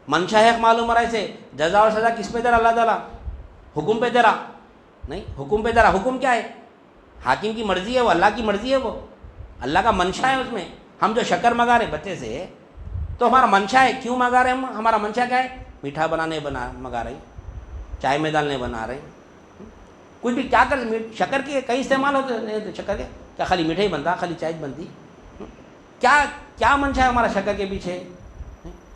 منشا حق معلوم ہو رہا ہے. اسے جزا اور سزا کس پہ دے رہا اللہ تعالیٰ؟ حکم پہ دے رہا. نہیں، حکم پہ دے رہا. حکم کیا ہے؟ حاکم کی مرضی ہے، وہ اللہ کی مرضی ہے، وہ اللہ کا منشا ہے اس میں. ہم جو شکر منگا رہے بچے سے تو ہمارا منشا ہے. کیوں منگا رہے ہم؟ ہمارا منشا کیا ہے؟ میٹھا بنانے منگا رہے، چائے میں ڈالنے بنا رہے، کچھ بھی کیا کر. شکر کے کئی استعمال ہوتے ہیں. شکر کے کیا خالی میٹھا ہی بنتا، خالی چائے بنتی؟ کیا منشا ہے ہمارا شکر کے پیچھے؟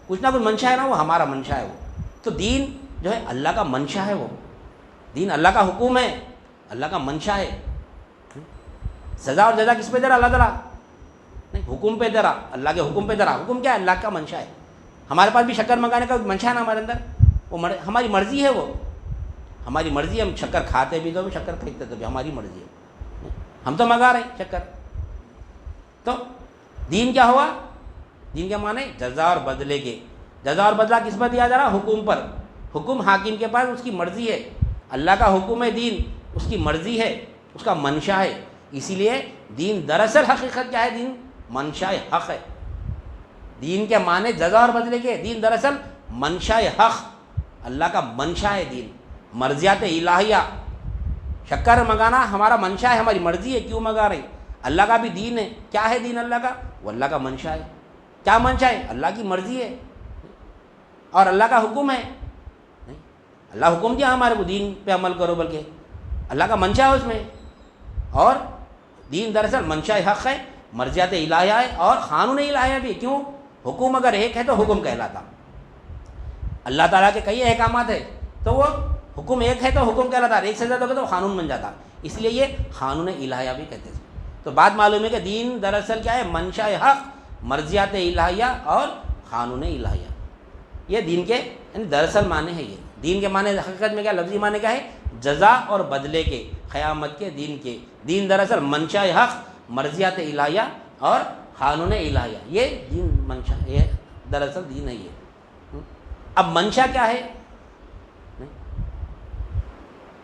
کچھ نہ کچھ منشا ہے نا، وہ ہمارا منشا ہے وہ. تو دین جو ہے اللہ کا منشا ہے، وہ دین اللہ کا حکم ہے، اللہ کا منشا ہے. سزا اور جزا کس پہ دے رہا؟ اللہ تعالیٰ نہیں، حکم پہ دے رہا، اللہ کے حکم پہ دے رہا. حکم کیا ہے؟ اللہ کا منشا ہے. ہمارے پاس بھی شکر منگانے کا منشا ہے نا ہمارے اندر، وہ ہماری مرضی ہے، وہ ہماری مرضی. ہم شکر کھاتے بھی تو بھی، شکر پھینکتے تو بھی ہماری مرضی ہے. ہم تو منگا رہے ہیں شکر. تو دین کیا ہوا؟ دین کے معنی جزا اور بدلے کے. جزا اور بدلہ کس پر دیا جا رہا؟ حکم پر. حکم حاکم کے پاس، اس کی مرضی ہے. اللہ کا حکم ہے دین، اس کی مرضی ہے، اس کا منشا ہے. اسی لیے دین دراصل حقیقت کیا ہے؟ دین منشا حق ہے. دین کے معنی جزا اور بدلے کے. دین دراصل منشا حق، اللہ کا منشا ہے دین. مرضیات الہیہ، شکر منگانا ہمارا منشا ہے، ہماری مرضی ہے، کیوں منگا رہے ہیں. اللہ کا بھی دین ہے. کیا ہے دین اللہ کا؟ وہ اللہ کا منشا ہے. کیا منشا ہے؟ اللہ کی مرضی ہے اور اللہ کا حکم ہے. اللہ حکم دیا ہمارے کو دین پہ عمل کرو، بلکہ اللہ کا منشا ہے اس میں. اور دین دراصل منشا حق ہے، مرضیات الہیہ ہے اور قانون الہیہ بھی. کیوں؟ حکم اگر ایک ہے تو حکم کہلاتا. اللہ تعالیٰ کے کئی احکامات ہیں تو وہ حکم ایک ہے تو حکم کہلاتا. ایک سے زیادہ ہو تو قانون بن جاتا. اس لیے یہ قانون الہیہ بھی کہتے ہیں. تو بات معلوم ہے کہ دین دراصل کیا ہے؟ منشا حق، مرضیات الہیہ اور قانون الہیہ. یہ دین کے یعنی دراصل معنی ہے. یہ دین کے معنی حقیقت میں کیا؟ لفظی معنی کیا ہے؟ جزا اور بدلے کے، قیامت کے دین کے. دین دراصل منشا حق، مرضیات الہیہ اور قانون الہیہ. یہ دین منشا، یہ دراصل دین ہے. یہ اب منشا کیا ہے؟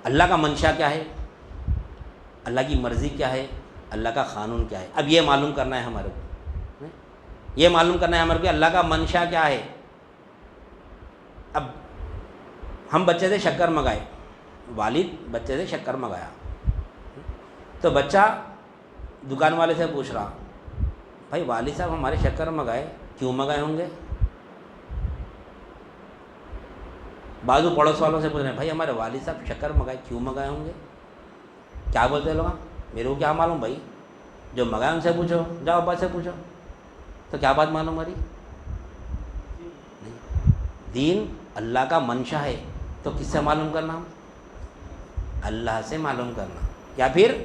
اللہ کا منشا کیا ہے؟ اللہ کی مرضی کیا ہے؟ اللہ کا قانون کیا ہے؟ اب یہ معلوم کرنا ہے ہمارے کو. یہ معلوم کرنا ہے ہمارے کو کہ اللہ کا منشا کیا ہے. اب ہم بچے سے شکر منگائے، والد بچے سے شکر منگایا، تو بچہ دکان والے سے پوچھ رہا، بھائی والد صاحب ہمارے شکر منگائے، کیوں منگائے ہوں گے؟ بازو پڑوس والوں سے پوچھ رہے ہیں، بھائی ہمارے والد صاحب شکر منگائے، کیوں منگائے ہوں گے؟ کیا بولتے لوگ؟ میرے کو کیا معلوم بھائی، جو منگائے ان سے پوچھو، جاؤ ابا سے پوچھو. تو کیا بات معلوم ہماری؟ دین اللہ کا منشا ہے تو کس سے معلوم کرنا؟ اللہ سے معلوم کرنا. یا پھر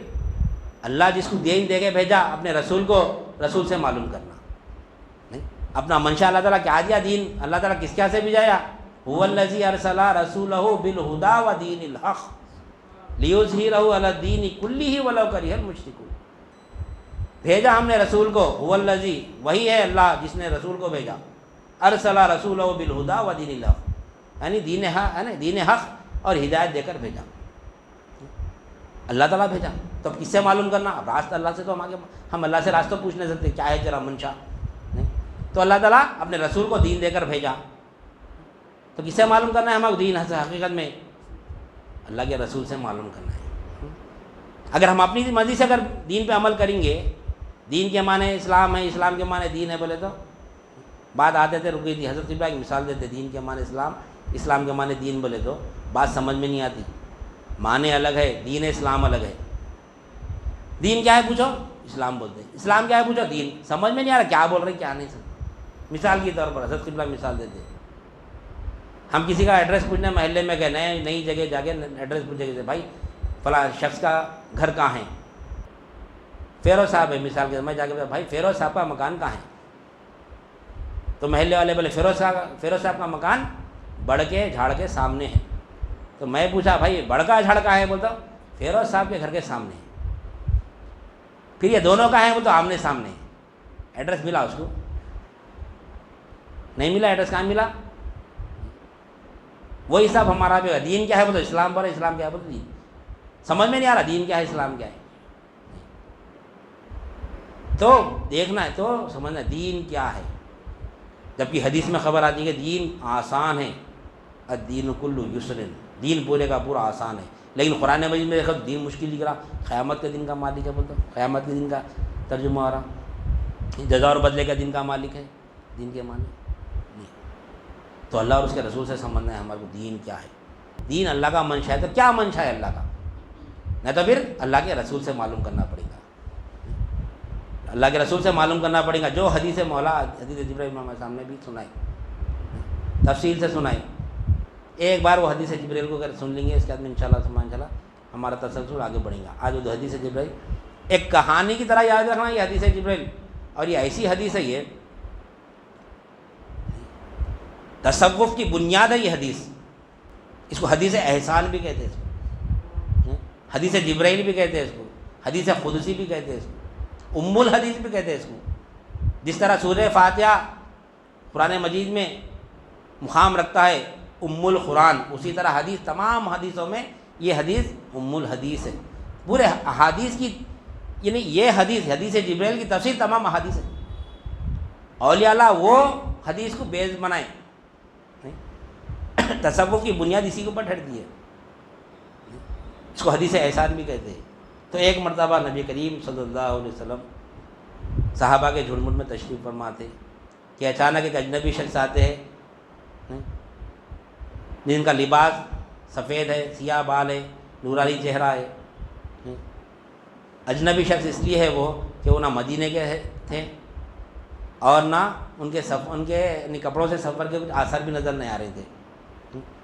اللہ جس کو دین دے کے بھیجا اپنے رسول کو، رسول سے معلوم کرنا. نہیں، اپنا منشا اللہ تعالیٰ کیا دیا؟ دین اللہ تعالیٰ کس کیا سے بھیجایا؟ هو الذی ارسل رسولہ بالہدی ودین الحق لیظہرہ علی الدین کلہ ولو کرہ المشرکون. بھیجا ہم نے رسول کو، هو الذی، وہی ہے اللہ جس نے رسول کو بھیجا، ارسل رسولہ بالہدی ودین الحق، یعنی دین حق، یعنی دین حق اور ہدایت دے کر بھیجا. اللہ تعالیٰ بھیجا. تو اب کس سے معلوم کرنا؟ اب راستہ اللہ سے تو ہم اللہ سے راستہ پوچھ نہیں سکتے کیا ہے تیرا منشا. نہیں، تو اللہ تعالیٰ اپنے رسول کو دین دے کر بھیجا. تو کس سے معلوم کرنا ہے ہمیں دین؟ حقیقت میں اللہ کے رسول سے معلوم کرنا ہے. اگر ہم اپنی مرضی سے اگر دین پہ عمل کریں گے، دین کے معنی اسلام ہے، اسلام کے معنی دین ہے بولے تو بات آتے تھے رکی تھی. حضرت ابراہیم مثال دیتے، دین کے معنی اسلام، اسلام کے معنی دین بولے تو بات سمجھ میں نہیں آتی. معنی الگ ہے، دین اسلام الگ ہے. دین کیا ہے پوچھو، اسلام بولتے ہیں. اسلام کیا ہے پوچھو، دین. سمجھ میں نہیں آ رہا کیا بول رہے ہیں کیا نہیں سمجھ. مثال کے طور پر حضرت ابراہیم مثال دیتے، ہم کسی کا ایڈریس پوچھنے محلے میں گئے، نئی جگہ جا کے ایڈریس پوچھے گئے، بھائی فلاں شخص کا گھر کہاں ہے؟ فیروز صاحب ہے مثال کے. میں جا کے بھائی فیروز صاحب کا مکان کہاں ہے؟ تو محلے والے بولے فیروز صاحب کا مکان بڑھ کے جھاڑ کے سامنے ہے. تو میں پوچھا بھائی بڑکا جھاڑ کا ہے؟ بولتا فیروز صاحب کے گھر کے سامنے ہے. پھر یہ دونوں کا ہے؟ وہ تو آمنے سامنے ہے. ایڈریس ملا اس کو؟ نہیں ملا. ایڈریس کہاں ملا؟ وہی صاحب ہمارا بھی. دین کیا ہے؟ بولو اسلام پر. اسلام کیا ہے؟ بولو دین. سمجھ میں نہیں آ رہا دین کیا ہے اسلام کیا ہے. تو دیکھنا ہے تو سمجھنا دین کیا ہے. جبکہ حدیث میں خبر آتی ہے کہ دین آسان ہے، الدین کلہ یسر، دین پورے کا پورا آسان ہے. لیکن قرآن مجید میں دیکھو دین مشکل لکھ رہا. قیامت کے دن کا مالک ہے بولتا، قیامت کے دن کا ترجمہ ہو رہا، جزا اور بدلے کا دن کا مالک ہے. دین کے معنی نہیں. تو اللہ اور اس کے رسول سے سمجھنا ہے ہمارے کو دین کیا ہے. دین اللہ کا منشا ہے. تو کیا منشا ہے اللہ کا؟ نہیں تو پھر اللہ کے رسول سے معلوم کرنا پڑے گا. اللہ کے رسول سے معلوم کرنا پڑے گا. جو حدیث مولا حدیث جبرائیل ہمارے سامنے بھی سنائے تفصیل سے سنائے. ایک بار وہ حدیث جبریل کو اگر سن لیں گے اس کے بعد میں انشاءاللہ ہمارا تسلسل آگے بڑھے گا. آج وہ حدیث جبریل ایک کہانی کی طرح یاد رکھنا, یہ حدیث جبریل, اور یہ ایسی حدیث ہے, یہ تصوف کی بنیاد ہے یہ حدیث. اس کو حدیث احسان بھی کہتے ہیں, اس کو حدیث جبرائیل بھی کہتے ہیں, اس کو حدیث قدسی بھی کہتے ہیں, اس کو ام الحدیث بھی کہتے ہیں اس کو. جس طرح سورہ فاتحہ قرآن مجید میں مقام رکھتا ہے ام القرآن, اسی طرح حدیث تمام حدیثوں میں یہ حدیث ام الحدیث ہے. پورے احادیث کی, یعنی یہ حدیث جبرائیل کی تفسیر تمام احادیث ہے. اولیاء اللہ وہ حدیث کو بیس بنائیں, تصوف کی بنیاد اسی کے اوپر ٹھہرتی ہے. اس کو حدیث احسان بھی کہتے ہیں. تو ایک مرتبہ نبی کریم صلی اللہ علیہ وسلم صحابہ کے جھنڈ میں تشریف فرما تھے کہ اچانک ایک اجنبی شخص آتے ہیں جن کا لباس سفید ہے, سیاہ بال ہے, نورانی چہرہ ہے. اجنبی شخص اس لیے ہے وہ کہ وہ نہ مدینے کے تھے اور نہ ان کے کپڑوں سے سفر کے کچھ آثار بھی نظر نہیں آ رہے تھے.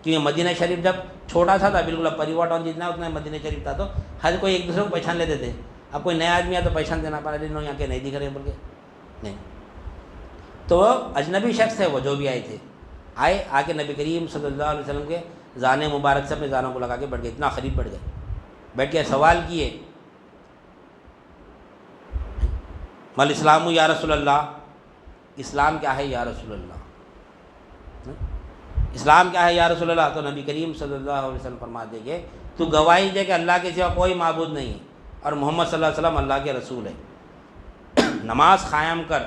کیونکہ مدینہ شریف جب چھوٹا سا تھا, بالکل اب پریوار ٹاؤن جتنا اتنا مدینہ شریف تھا, تو ہر کوئی ایک دوسرے کو پہچان لیتے تھے. اب کوئی نیا آدمی آیا تو پہچان دینا پڑا, نہیں یہاں کے نہیں دکھ رہے ہیں بول کے نہیں. تو اجنبی شخص تھے وہ, جو بھی آئے تھے, آئے آ کے نبی کریم صلی اللہ علیہ وسلم کے زانے مبارک سے اپنے زانوں کو لگا کے بیٹھ گئے. اتنا قریب بیٹھ گئے, بیٹھ کے سوال کیے, مل اسلام یا رسول اللہ, اسلام کیا ہے یا رسول اللہ, اسلام کیا ہے یا رسول اللہ. تو نبی کریم صلی اللہ علیہ وسلم فرماتے کہ تو گواہی دے کہ اللہ کے سوا کوئی معبود نہیں ہے اور محمد صلی اللہ علیہ وسلم اللہ کے رسول ہے. نماز قائم کر,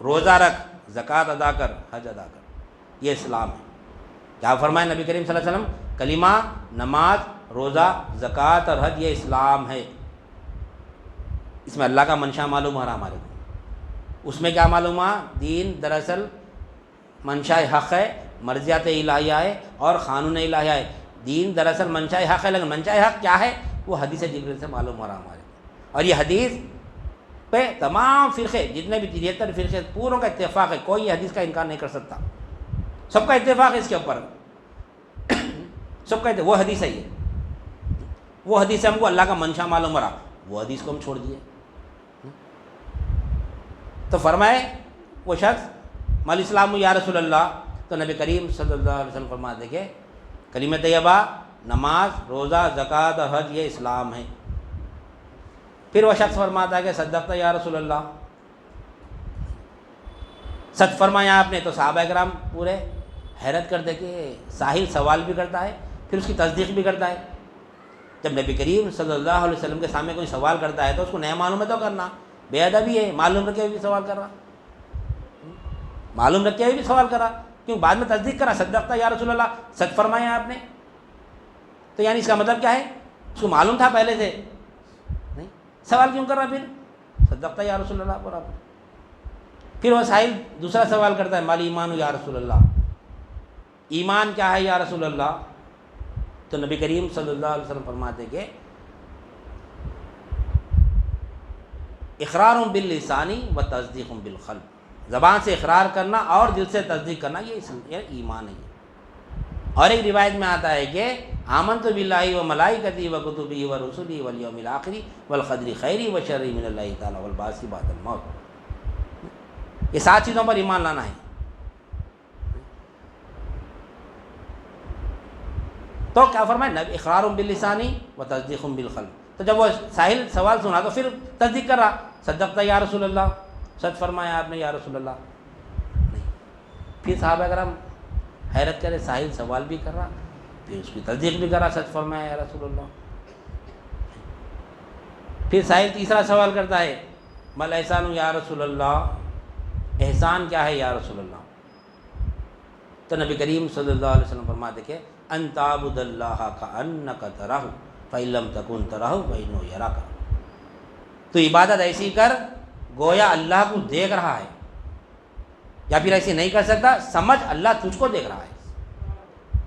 روزہ رکھ, زکوٰۃ ادا کر, حج ادا کر, یہ اسلام ہے. کیا فرمائے نبی کریم صلی اللہ علیہ وسلم؟ کلمہ, نماز, روزہ, زکوٰۃ اور حج, یہ اسلام ہے. اس میں اللہ کا منشا معلوم ہو رہا ہمارے کو. اس میں کیا معلوم ہوا؟ دین دراصل منشا حق ہے, مرضیات الہیہ ہے اور قانون الہیہ ہے. دین دراصل منشا حق ہے, لیکن منشا حق کیا ہے وہ حدیث جبریل سے معلوم ہو رہا ہمارے کو. اور یہ حدیث پہ تمام فرقے, جتنے بھی 73 فرقے, پوروں کا اتفاق ہے. کوئی یہ حدیث کا انکار نہیں کر سکتا, سب کا اتفاق ہے اس کے اوپر, سب کا وہ حدیث ہے. یہ وہ حدیث سے ہم کو اللہ کا منشا معلوم ہو رہا, وہ حدیث کو ہم چھوڑ دیے. تو فرمائے وہ شخص مل اسلام یا رسول اللہ, تو نبی کریم صلی اللہ علیہ وسلم فرماتے کہ کلمہ طیبہ, نماز, روزہ, زکوٰۃ اور حج, یہ اسلام ہے. پھر وہ شخص فرماتا ہے کہ صدقت یا رسول اللہ, سچ فرمایا آپ نے. تو صحابہ کرام پورے حیرت کرتے کہ ساحل سوال بھی کرتا ہے پھر اس کی تصدیق بھی کرتا ہے. جب نبی کریم صلی اللہ علیہ وسلم کے سامنے کوئی سوال کرتا ہے تو اس کو نیا معلوم ہے تو کرنا, بے ادبی ہے. معلوم رکھے ہوئے بھی سوال کر رہا, معلوم رکھے ہوئے بھی سوال کر رہا, کیوں بعد میں تصدیق کرا, صدقت یا رسول اللہ, سچ فرمایا آپ نے. تو یعنی اس کا مطلب کیا ہے, اس کو معلوم تھا پہلے سے, نہیں سوال کیوں کر رہا پھر, صدقت یا رسول اللہ پر. پھر وہ سائل دوسرا سوال کرتا ہے, مال ایمان یا رسول اللہ, ایمان کیا ہے یا رسول اللہ. تو نبی کریم صلی اللہ علیہ وسلم فرماتے کہ اقرار باللسان و تصدیق بالقلب, زبان سے اقرار کرنا اور دل سے تصدیق کرنا, یہ ایمان ہے. اور ایک روایت میں آتا ہے کہ آمنت باللہ و ملائکتہ و کتبہ و رسلہ والیوم الآخر والقدر خیرہ و شرہ من اللہ تعالی والبعث بعد الموت. یہ 7 چیزوں پر ایمان لانا ہے. تو کیا فرمایا, اقرار باللسان و تصدیق بالقلب. تو جب وہ ساحل سوال سنا تو پھر تصدیق کر رہا, صدقت یا رسول اللہ, سچ فرمایا آپ نے یا رسول اللہ. نہیں, پھر صحابہ کرام حیرت کرے, ساحل سوال بھی کر رہا, پھر اس کی تصدیق بھی کر رہا, سچ فرمایا یا رسول اللہ. پھر ساحل تیسرا سوال کرتا ہے, مل احسان یا رسول اللہ, احسان کیا ہے یا رسول اللہ. تو نبی کریم صلی اللہ علیہ وسلم فرماتے کہ ان تعبد اللہ کأنک تراہ فإن لم تکن تراہ فإنہ یراک. تو عبادت ایسی کر گویا اللہ کو دیکھ رہا ہے, یا پھر ایسی نہیں کر سکتا, سمجھ اللہ تجھ کو دیکھ رہا ہے.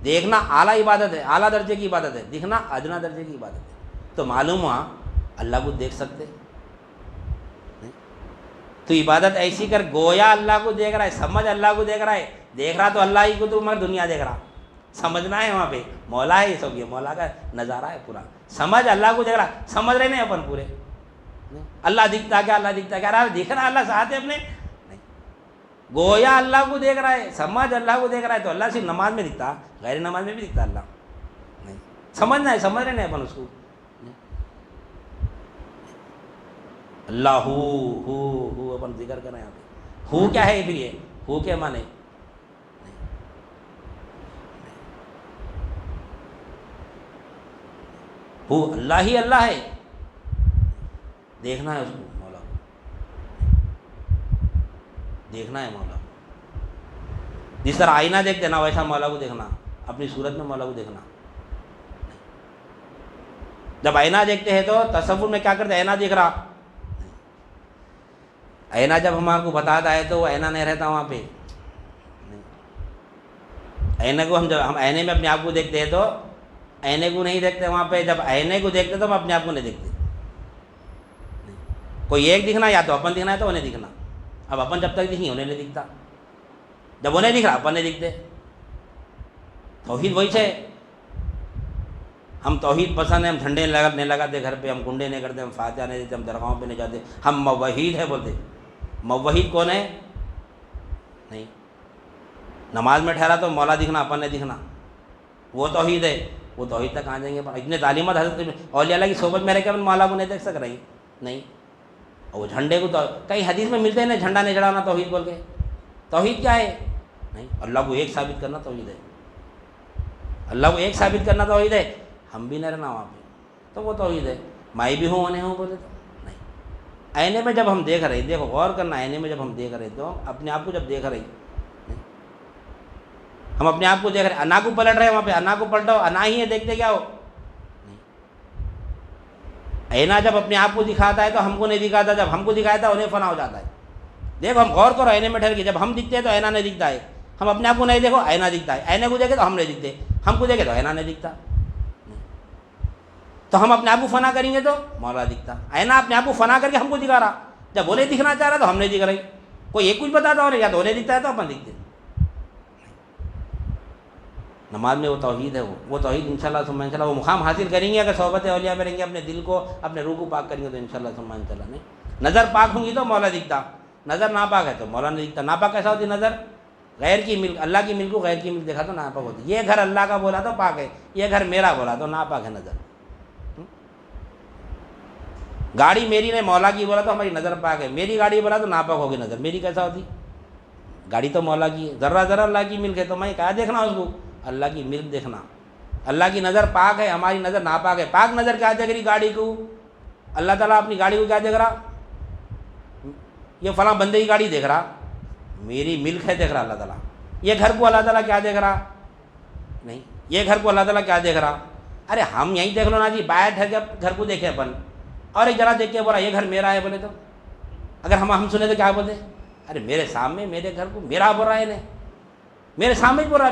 دیکھنا اعلیٰ عبادت ہے, اعلیٰ درجے کی عبادت ہے, دکھنا ادنا درجے کی عبادت ہے. تو معلوم ہوا اللہ کو دیکھ سکتے, تو عبادت ایسی کر گویا اللہ کو دیکھ رہا ہے, سمجھ اللہ کو دیکھ رہا ہے, دیکھ رہا تو اللہ ہی کو تو مگر دنیا دیکھ رہا. سمجھنا ہے وہاں پہ مولا ہے یہ سب, یہ مولا کا نظارہ ہے پورا. سمجھ اللہ کو دیکھ رہا, سمجھ رہے نہیں اپن پورے. اللہ دکھتا کیا, اللہ دکھتا کیا, رہا دیکھ رہا اللہ ساتھ ہے اپنے نہیں. گویا اللہ کو دیکھ رہا ہے, سمجھ اللہ کو دیکھ رہا ہے. تو اللہ صرف نماز میں دکھتا, غیر نماز میں بھی دکھتا اللہ نہیں. سمجھنا ہے, سمجھ رہے نہیں اپن اس کو. اللہ ہو اپن ذکر کر رہے ہیں یہاں پہ. ہو کیا ہے پھر, یہ ہو کے مانے ہو اللہ ہی اللہ ہے. دیکھنا ہے اس کو, مولا کو دیکھنا ہے. مولا جس طرح آئینہ دیکھتے نا ویسا مولا کو دیکھنا, اپنی صورت میں مولا کو دیکھنا. جب آئینہ دیکھتے ہیں تو تصور میں کیا کرتے, آئینہ دیکھ رہا. آئینہ جب ہمارے کو بتاتا ہے تو وہ آئینہ نہیں رہتا وہاں پہ. آئینہ کو جب ہم آئینے میں اپنے آپ کو دیکھتے ہیں تو آئینے کو نہیں دیکھتے وہاں پہ. جب آئینے کو دیکھتے تو ہم اپنے آپ کو نہیں دیکھتے. کوئی ایک دکھنا, یا تو اپن دکھنا ہے تو انہیں دکھنا. اب اپن جب تک دکھیں انہیں نہیں دکھتا, جب انہیں دکھ رہا اپن نہیں دکھتے. توحید وہی ہے. ہم توحید پسند ہے, ہم جھنڈے نہیں لگاتے گھر پہ, ہم کنڈے نہیں کرتے, ہم فاتحہ نہیں دیتے, ہم درگاہوں پہ نہیں جاتے. ہم موحید ہے بولتے. موحید کون ہے نہیں. نماز میں ٹھہرا تو مولا دکھنا, اپن نہیں دکھنا, وہ توحید ہے. وہ توحید تک کہاں جائیں گے. اتنے تعلیمات حضرت اولیاء اللہ کی صحبت میں رہ کے اپن مولا کو نہیں دیکھ سک رہی نہیں. اور وہ جھنڈے کو تو کئی حدیث میں ملتے ہیں نا, جھنڈا نہیں چڑھانا توحید بول کے. توحید کیا ہے نہیں. اللہ کو ایک ثابت کرنا توحید ہے. اللہ کو ایک ثابت کرنا توحید ہے. ہم بھی نہیں رہنا وہاں پہ تو وہ توحید ہے. مائی بھی ہوں انہیں ہوں بولے تو نہیں. آئینے میں جب ہم دیکھ رہے, دیکھو غور کرنا, آئینے میں جب ہم دیکھ رہے تو اپنے آپ کو جب دیکھ رہے, ہم اپنے آپ کو دیکھ رہے, انا کو پلٹ رہے وہاں پہ, انا کو پلٹو, انا ہی ہے, دیکھتے کیا ہو نہیں. آئینہ جب اپنے آپ کو دکھاتا ہے تو ہم کو نہیں دکھاتا, جب ہم کو دکھاتا ہے انہیں فنا ہو جاتا ہے. دیکھو ہم غور کرو آئینے میں ٹھہر کے, جب ہم دکھتے ہیں تو آئینہ نہیں دکھتا ہے. ہم اپنے آپ کو نہیں دیکھو, آئینہ دکھتا ہے. آئینے کو دیکھے تو ہم نہیں دکھتے, ہم کو دیکھے تو آئینہ نہیں دکھتا. تو ہم اپنے آپ کو فنا کریں گے تو مولا دکھتا. آئینہ اپنے آپ کو فنا کر کے ہم کو دکھا رہا, جب وہ نہیں دکھنا چاہ رہا تو ہم نہیں دکھ رہے. کوئی ایک کچھ بتاتا اور یا تو انہیں دکھتا ہے تو اپن دکھتے. نماز میں وہ توحید ہے. وہ توحید انشاءاللہ ثم انشاءاللہ وہ مقام حاصل کریں گے اگر صحبت اولیاء میں رہیں گے, اپنے دل کو اپنے روح کو پاک کریں گے تو انشاءاللہ ثم انشاءاللہ. نہیں, نظر پاک ہوں گی تو مولا دکھتا, نظر ناپاک ہے تو مولا نہیں دکھتا. ناپاک کیسا ہوتی نظر, غیر کی ملک, اللہ کی ملک کو غیر کی ملک دیکھا تو ناپاک ہوتی. یہ گھر اللہ کا بولا تو پاک ہے, یہ گھر میرا بولا تو ناپاک ہے نظر. گاڑی میری نے مولا کی بولا تو ہماری نظر پاک ہے, میری گاڑی بولا تو ناپاک ہوگی نظر. میری کیسا ہوتی, گاڑی تو مولا کی ہے, ذرہ ذرہ اللہ کی ملک ہے, تو میں کیا دیکھنا اس کو, اللہ کی ملک دیکھنا. اللہ کی نظر پاک ہے, ہماری نظر ناپاک ہے. پاک نظر کیا دیکھ رہی گاڑی کو, اللہ تعالیٰ اپنی گاڑی کو کیا دیکھ رہا, یہ فلاں بندے کی گاڑی دیکھ رہا, میری ملک ہے دیکھ رہا اللہ تعالیٰ. یہ گھر کو اللہ تعالیٰ کیا دیکھ رہا نہیں, یہ گھر کو اللہ تعالیٰ کیا دیکھ رہا. ارے ہم یہیں دیکھ لو نا جی, باہر ٹھہر کے گھر کو دیکھے اپن, اور ایک جگہ دیکھ کے بولا یہ گھر میرا ہے بولے تو, اگر ہم سنے تو کیا بولتے, ارے میرے سامنے میرے گھر کو میرا بول رہا ہے, میرے سامنے بول رہا.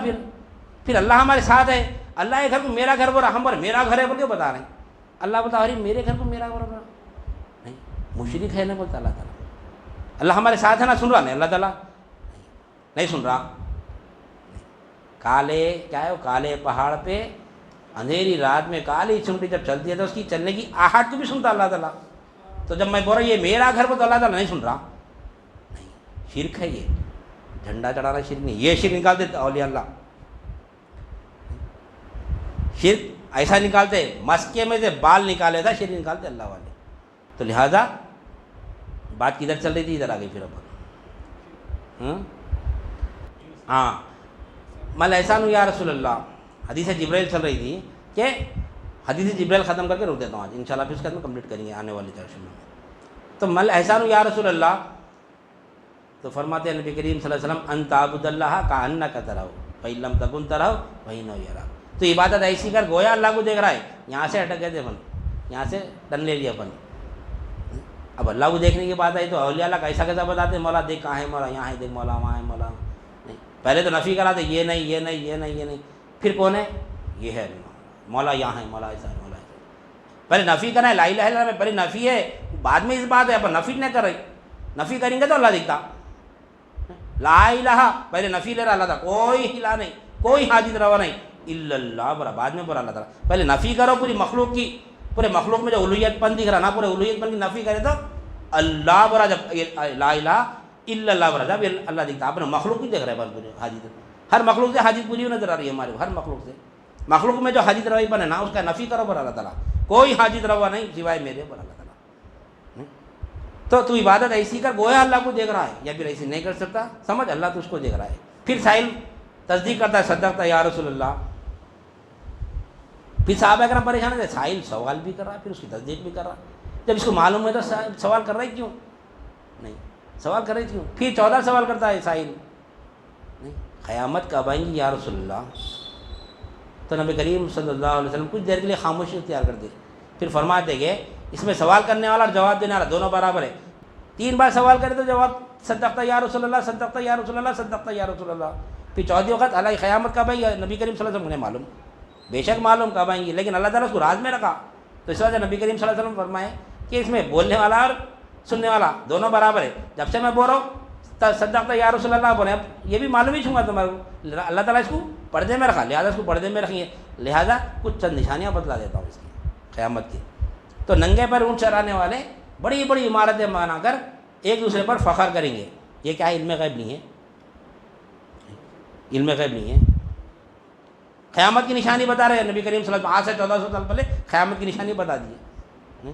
پھر اللہ ہمارے ساتھ ہے, اللہ یہ گھر کو میرا گھر بول رہا, ہم بولے میرا گھر ہے بول کے بتا رہے ہیں. اللہ بتا ارے میرے گھر کو میرا بول رہا نہیں, مشرک ہے نا بولتا اللہ تعالیٰ. اللہ ہمارے ساتھ ہے نا, سن رہا نہیں اللہ تعالیٰ, نہیں سن رہا. کالے کیا ہے, وہ کالے پہاڑ پہ اندھیری رات میں کالی چمٹی جب چلتی ہے تو اس کی چلنے کی آہٹ کو بھی سنتا اللہ تعالیٰ. تو جب میں بول رہا یہ میرا گھر بول تو اللہ تعالیٰ نہیں سن رہا. نہیں, شرک ہے یہ, جھنڈا چڑھانا شرک نہیں, یہ شرک نکال دیتے اولیاء اللہ. شرک ایسا نکالتے, مسکے میں سے بال نکالے تھا, شرک نکالتے اللہ والے. تو لہذا بات کدھر چل رہی تھی, ادھر آ گئی پھر اپن. ہاں, مل احسان یا رسول اللہ, حدیث جبریل چل رہی تھی کہ حدیث جبریل ختم کر کے رک دیتا ہوں آج انشاءاللہ, پھر اس کے بعد میں کمپلیٹ کریں گے آنے والی درس میں. تو مل احسان یا رسول اللہ, تو فرماتے ہیں نبی کریم صلی اللہ علیہ وسلم ان تعبد اللہ کأنک ترہ فإن لم تکن ترہ فإنہ یراک. تو عبادت ایسی کر گویا اللہ کو دیکھ رہا ہے. یہاں سے اٹک گئے تھے اپن, یہاں سے ٹن لے لیا اپن. اب اللہ کو دیکھنے کی بات آئی تو اولیاء اللہ کیسا کیسا بتاتے, مولا دیکھ کہاں ہے مولا, یہاں ہے دیکھ مولا, وہاں ہے مولا. نہیں, پہلے تو نفی کراتے, یہ نہیں یہ نہیں یہ نہیں یہ نہیں, پھر کون ہے, یہ ہے مولا, یہاں ہے مولا, ایسا ہے مولا ایسا. پہلے نفی کرنا ہے, لا الہ الا اللہ میں پہلے نفی ہے, بعد میں اس بات ہے. اپن نفی نہیں کر رہے, نفی کریں گے تو اللہ دکھتا. لا الہ پہلے نفی لے رہا اللہ تعالیٰ، کوئی الہ نہیں، کوئی حاجت روا نہیں، الا اللہ برا، بعد میں برا اللہ تعالیٰ، پہلے نفی کرو پوری مخلوق کی، پورے مخلوق میں جو الوہیت پن دکھ رہا نا، پورے الوہیت پن کی نفی کرے تو اللہ برا، جب لا الہ الا اللہ برا جب اللہ دکھتا، آپ نے مخلوق بھی دیکھ رہے ہیں پوری حاجت، ہر مخلوق سے حاجت پوری نظر آ رہی ہے ہمارے کو، ہر مخلوق سے، مخلوق میں جو حاجت روائی پن ہے نا اس کا نفی کرو برا اللہ تعالیٰ، کوئی حاجت روا نہیں سوائے میرے برا اللہ تعالیٰ، تو عبادت ایسی کر گویا اللہ کو دیکھ رہا ہے، یا پھر ایسی نہیں کر سکتا سمجھ اللہ تو اس کو دیکھ رہا ہے۔ پھر سائل تصدیق کرتا ہے، صدقتا یا رسول اللہ، پھر صحابہ کرام پریشان ہے، سائل سوال بھی کر رہا ہے پھر اس کی تصدیق بھی کر رہا ہے، جب اس کو معلوم ہے تو سوال کر رہا ہے کیوں نہیں، سوال کر رہے کیوں، پھر 14 سوال کرتا ہے سائل، نہیں قیامت کب آئیں گی یا رسول اللہ، تو نبی کریم صلی اللہ علیہ وسلم کچھ دیر کے لیے خاموشی اختیار کرتے، پھر فرماتے کہ اس میں سوال کرنے والا اور جواب دینے والا دونوں برابر ہے، 3 بار سوال کرے تو جواب صدقتا یا رسول اللہ، صدقتا یا رسول اللہ، صدقتا یا رسول اللہ، پھر چوتھی وقت اللہ قیامت کب آئی نبی کریم صلی اللہ علیہ وسلم انہیں معلوم، بے شک معلوم کب آئیں گی، لیکن اللہ تعالیٰ اس کو راز میں رکھا، تو اس وجہ سے نبی کریم صلی اللہ علیہ وسلم فرمائے کہ اس میں بولنے والا اور سننے والا دونوں برابر ہے، جب سے میں بول رہا ہوں صدقتا یا رسول اللہ بولے، اب یہ بھی معلوم ہی چھوں تمہارے کو، اللہ تعالیٰ اس کو پردے میں رکھا، لہٰذا اس کو پردے میں رکھیے، لہٰذا کچھ چند نشانیاں بتلا دیتا ہوں اس کی قیامت کی، تو ننگے پر اونٹ چرانے والے بڑی بڑی عمارتیں بنا کر ایک دوسرے پر فخر کریں گے، یہ کیا ہے، علم غیب نہیں ہے، علم غیب نہیں ہے، قیامت کی نشانی بتا رہے ہیں نبی کریم صلی اللہ علیہ وسلم، آج سے 1400 سال پہلے قیامت کی نشانی بتا دیے،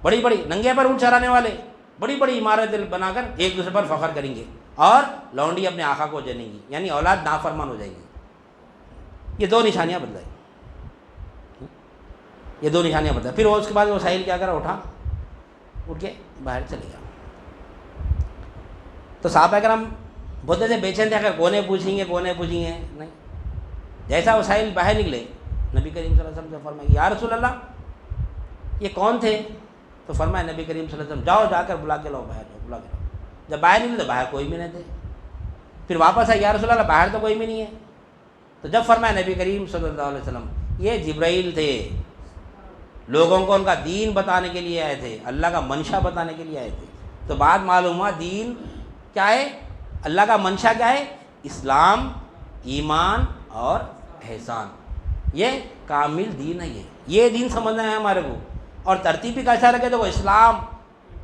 بڑی بڑی ننگے پر اونٹ چرانے والے بڑی بڑی عمارتیں بنا کر ایک دوسرے پر فخر کریں گے، اور لونڈی اپنے آقا کو جنیں گی، یعنی اولاد نافرمان ہو جائے گی، یہ 2 نشانیاں بتلائیں، یہ 2 نشانیاں بتائیں، پھر اس کے بعد وہ ساحل کیا کرا، اٹھ کے باہر چلے گیا، تو صحابہ کرام بولتے تھے بے چین تھے، اگر کونے پوچھیں گے نہیں، جیسا وہ ساحل باہر نکلے نبی کریم صلی اللہ علیہ وسلم سے فرمایا یا رسول اللہ یہ کون تھے، تو فرمایا نبی کریم صلی اللہ علیہ وسلم جاؤ جا کر بلا کے لاؤ، باہر بلا کے لاؤ، جب باہر نکلے تو باہر کوئی بھی نہیں تھے، پھر واپس آئے یا رسول اللہ باہر تو کوئی بھی نہیں ہے، تو جب فرمایا نبی کریم صلی اللہ علیہ وسلم یہ جبرائیل تھے، لوگوں کو ان کا دین بتانے کے لیے آئے تھے، اللہ کا منشا بتانے کے لیے آئے تھے، تو بات معلوم ہوا دین کیا ہے، اللہ کا منشا کیا ہے، اسلام، ایمان اور احسان، یہ کامل دین ہے، یہ دین سمجھنا ہے ہمارے کو، اور ترتیب بھی کیسا رکھے، تو اسلام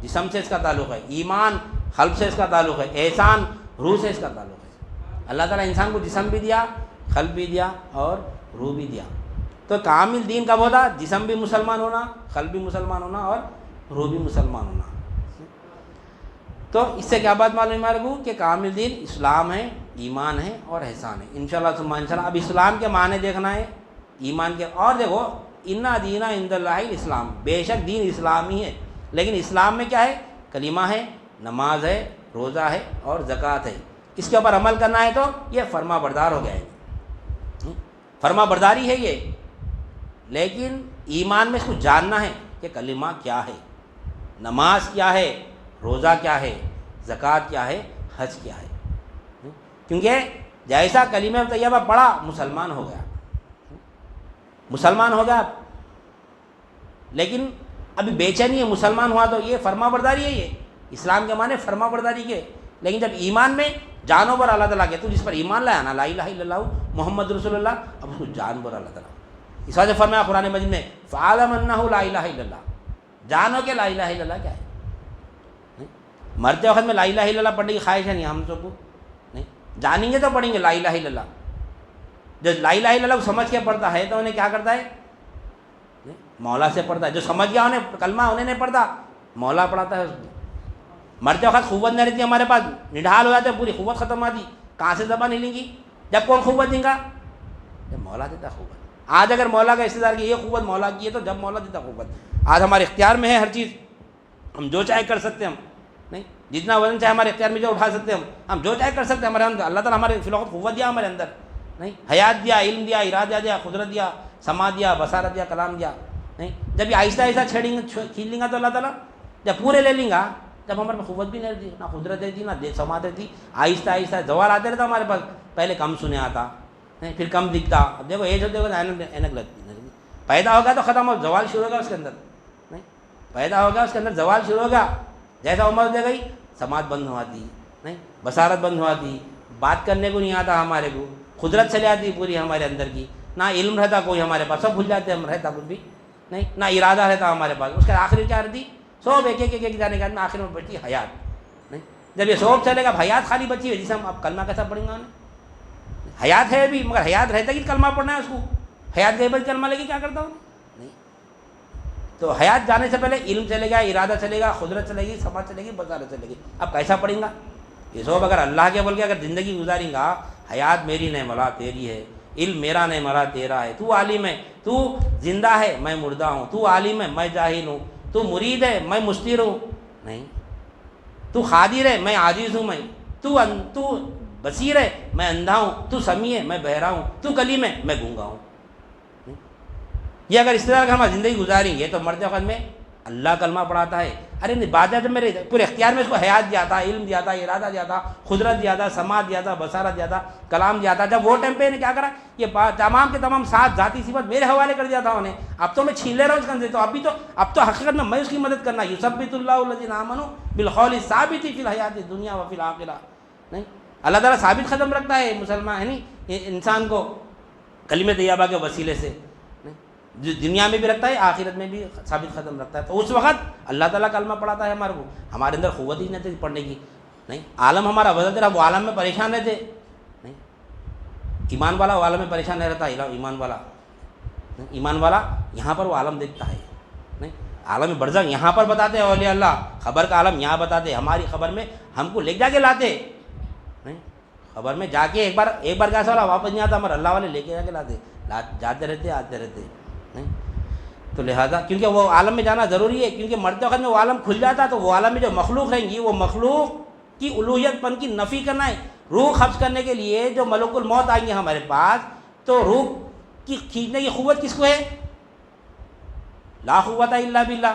جسم سے اس کا تعلق ہے، ایمان قلب سے اس کا تعلق ہے، احسان روح سے اس کا تعلق ہے، اللہ تعالیٰ انسان کو جسم بھی دیا، قلب بھی دیا اور روح بھی دیا، تو کامل دین کب ہوتا، جسم بھی مسلمان ہونا، قلب بھی مسلمان ہونا اور روح بھی مسلمان ہونا، تو اس سے کیا بات معلوم ہمارے کو کہ کامل دین اسلام ہے، ایمان ہے اور احسان ہے، انشاءاللہ ثم انشاءاللہ۔ اب اسلام کے معنی دیکھنا ہے، ایمان کے، اور دیکھو انا دینا عند اللہ الاسلام، بے شک دین اسلام ہی ہے، لیکن اسلام میں کیا ہے، کلمہ ہے، نماز ہے، روزہ ہے اور زکوٰۃ ہے، اس کے اوپر عمل کرنا ہے تو یہ فرما بردار ہو گیا ہے، فرما برداری ہے یہ، لیکن ایمان میں اس کو جاننا ہے کہ کلمہ کیا ہے، نماز کیا ہے، روزہ کیا ہے، زکوٰۃ کیا ہے، حج کیا ہے، کیونکہ جیسا کلمہ طیبہ پڑھا مسلمان ہو گیا، مسلمان ہو گیا، لیکن ابھی بے چینی ہے، مسلمان ہوا تو یہ فرما برداری ہے، یہ اسلام کے معنی فرما برداری کے، لیکن جب ایمان میں جانوں پر اللہ تعالیٰ کے، تو جس پر ایمان لایا نا، لا الہ الا اللہ محمد رسول اللہ، اب اس کو جان پر اللہ تعالیٰ، اس وجہ سے فرمایا قرآن مجید میں فَعَلَمْ أَنَّهُ لَا إِلَهَ إِلَّا اللَّهُ، جانو کہ لا الہ الا اللہ کیا ہے، مرتے وقت میں لا الہ الا اللہ پڑھنے کی خواہش ہے نہیں ہم سب کو، نہیں جانیں گے تو پڑھیں گے لا الہ الا اللہ، جو لا الہ الا اللہ سمجھ کے پڑھتا ہے تو انہیں کیا کرتا ہے، مولا سے پڑھتا ہے، جو سمجھ گیا انہیں کلمہ انہیں نہیں پڑھتا، مولا پڑھاتا ہے اس کو، مرتے وقت قوت نہیں رہتی ہمارے پاس، نڈھال ہو جاتے پوری قوت ختم آتی، کہاں سے زبان ہلیں گی، جب کون قوت دیں گا، جب مولا دیتا قوت، آج اگر مولا کا استدار کی یہ قوت مولا کی ہے تو جب مولا دیتا قوت، آج ہمارے اختیار میں ہے ہر چیز، ہم جو چاہے کر سکتے ہیں، ہم نہیں جتنا وزن چاہے ہمارے اختیار میں جو اٹھا سکتے ہیں ہم جو چاہے کر سکتے ہیں، ہمارے اندر اللہ تعالیٰ ہمارے فی الوقت قوت دیا ہمارے اندر، نہیں حیات دیا، علم دیا، ارادہ دیا، قدرت دیا، سما دیا، بصارت دیا، کلام دیا، نہیں جب یہ آہستہ آہستہ کھیل لیں گا تو اللہ تعالیٰ جب پورے لے لیں گا، جب ہمارے پاس قوت بھی نہیں رہتی، نہ قدرت رہتی، نہ سماعت رہتی، آہستہ آہستہ زوال آتے رہتا ہمارے پاس، پہلے کم سنے آتا، نہیں پھر کم دکھتا، اب دیکھو ایج ہوتے ہوئے اینک لگتی، پیدا ہوگا تو ختم ہو، زوال شروع ہوگا اس کے اندر، نہیں پیدا ہوگا اس کے اندر زوال شروع ہوگا، جیسا عمر دے گئی سماعت بند ہوا دی، نہیں بصارت بند ہو آتی، بات کرنے کو نہیں آتا ہمارے کو، قدرت چلے آتی پوری ہمارے اندر کی، نہ علم رہتا کوئی ہمارے پاس، سب بھول جاتے ہم، رہتا کچھ بھی نہیں، نہ ارادہ رہتا ہمارے پاس۔ اس کے آخری کیا رہتی؟ سب ایک ایک جانے کے بعد میں آخر میں بچتی حیات۔ نہیں جب یہ سوب چلے گا حیات خالی بچی ہے، جسے ہم اب کلمہ کیسا پڑھیں گے؟ حیات ہے بھی مگر حیات رہتا کہ کلمہ پڑھنا ہے اس کو، حیات گئے بل کلمہ لے کے کیا کرتا ہوں نہیں۔ تو حیات جانے سے پہلے علم چلے گا، ارادہ چلے گا، قدرت چلے گی، سماج چلے گی، بصارت چلے گی، اب کیسا پڑھیں گا یہ سب؟ اگر اللہ کے بول کے اگر زندگی گزاریں گا، حیات میری نہیں مولا تیری ہے، علم میرا نہیں مولا تیرا ہے، تو عالم ہے، تو زندہ ہے، میں مردہ ہوں، تو عالم ہے، میں جاہل ہوں، تو مرید ہے، میں مستر ہوں، نہیں تو قادر ہے، میں عاجز ہوں، میں تو بصیر ہے، میں اندھا ہوں، تو سمیع ہے، میں بہرا ہوں، تو کلیم ہے، میں گونگا ہوں۔ یہ اگر اس طرح کا ہم زندگی گزاریں گے تو مرتے وقت میں اللہ کلمہ پڑھاتا ہے، ارے نہیں بات جب میرے پورے اختیار میں اس کو حیات دیا تھا، علم دیا تھا، ارادہ دیا تھا، قدرت دیا تھا، سماعت دیا تھا، بصارت دیا تھا، کلام دیا تھا، جب وہ ٹائم پہ نے کیا کرا، یہ تمام کے تمام 7 ذاتی صفات میرے حوالے کر دیا تھا انہیں، اب تو میں چھین لے رہا ہوں اس سے، تو اب تو حقیقت میں اس کی مدد کرنا، یثبت اللہ الذین آمنوا بالقول الثابت فی الحیات الدنیا وفی الآخرہ۔ نہیں اللہ تعالیٰ ثابت قدم رکھتا ہے مسلمان ہے نہیں انسان کو کلمہ طیبہ کے وسیلے سے، دنیا میں بھی رکھتا ہے، آخرت میں بھی ثابت قدم رکھتا ہے۔ تو اس وقت اللہ تعالیٰ کلمہ پڑھاتا ہے ہمارے کو، ہمارے اندر قوت ہی نہیں تھی پڑھنے کی، نہیں عالم ہمارا بدلتے رہا، وہ عالم میں پریشان رہتے، نہیں ایمان والا وہ عالم میں پریشان نہیں رہتا، ایمان والا یہاں پر وہ عالم دیکھتا ہے، نہیں عالم برزخ یہاں پر بتاتے ہیں اولیاء اللہ، خبر کا عالم یہاں بتاتے، ہماری خبر میں ہم کو لے جا کے لاتے، نہیں خبر میں جا کے ایک بار کیسا والا واپس نہیں آتا، ہمارے اللہ والے لے کے جا کے جاتے رہتے آتے رہتے، نہیں تو لہٰذا کیونکہ وہ عالم میں جانا ضروری ہے، کیونکہ مرتے وقت میں وہ عالم کھل جاتا تو وہ عالم میں جو مخلوق رہیں گی، وہ مخلوق کی الوہیت پن کی نفی کرنا ہے، روح قبض کرنے کے لیے جو ملک الموت آئیں گے ہمارے پاس، تو روح کی کھینچنے کی قوت کس کو ہے؟ لا قوت الا باللہ،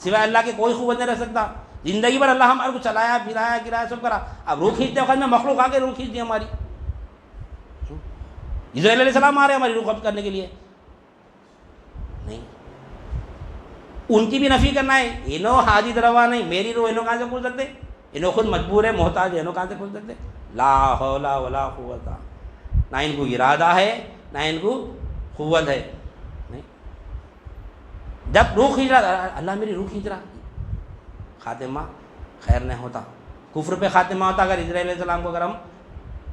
سوائے اللہ کے کوئی قوت نہیں رہ سکتا۔ زندگی بھر اللہ ہمارے کو چلایا پھرایا گرایا سب کرا، اب روح کھینچتے وقت میں مخلوق آگے روح کھینچ دی ہماری، اسرائیل علیہ السلام آ رہے ہیں ہماری روح قبض کرنے کے لیے، نہیں ان کی بھی نفی کرنا ہے، انہوں حاجت روا نہیں، میری روح انہوں کہاں سے کھول سکتے، انہوں خود مجبور ہے محتاج ہے، انہوں کہاں سے کھول سکتے، لا حول ولا قوت، نہ ان کو ارادہ ہے نہ ان کو قوت ہے، نہیں جب روح کھینچ رہا اللہ میری روح کھینچ رہا، خاتمہ خیر نہیں ہوتا، کفر پہ خاتمہ ہوتا اگر اسرائیل علیہ السلام کو اگر ہم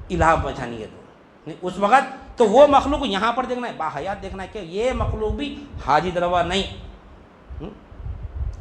الہا پہچانیں گے تو، نہیں اس وقت تو وہ مخلوق یہاں پر دیکھنا ہے، باحیات دیکھنا ہے کہ یہ مخلوق بھی حاجت روا نہیں،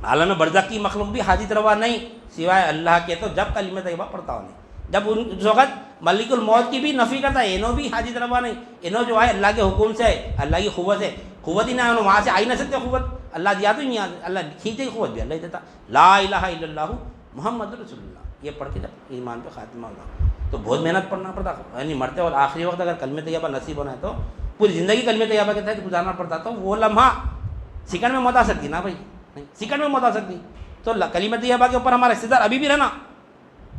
عالم برزخ کی مخلوق بھی حاجت روا نہیں سوائے اللہ کے، تو جب کلمہ طیبہ پڑھتا ہوں نہیں، جب اس وقت ملک الموت کی بھی نفی کرتا ہے، انہوں بھی حاجت روا نہیں، انہوں جو ہے اللہ کے حکم سے ہے، اللہ کی قوت ہے، قوت ہی نہ ہے وہاں سے آ ہی نہ سکتے، قوت اللہ دیا تو نہیں آتا، اللہ کھینچے قوت بھی اللہ ہی دیتا، لا الہ الا اللہ محمد رسول اللہ، یہ پڑھ کے جب ایمان پہ خاتمہ ہوگا تو بہت محنت پڑھنا پڑتا، یعنی مرتے اور آخری وقت اگر کلمہ طیبہ نصیب ہونا ہے تو پوری زندگی کلمہ طیبہ کے تحت گزارنا پڑتا، تو وہ لمحہ سیکنڈ میں موت آ سکتی نا بھائی، نہیں سیکنڈ میں موت آ سکتی، تو کلمہ طیبہ کے اوپر ہمارا استدار ابھی بھی رہنا،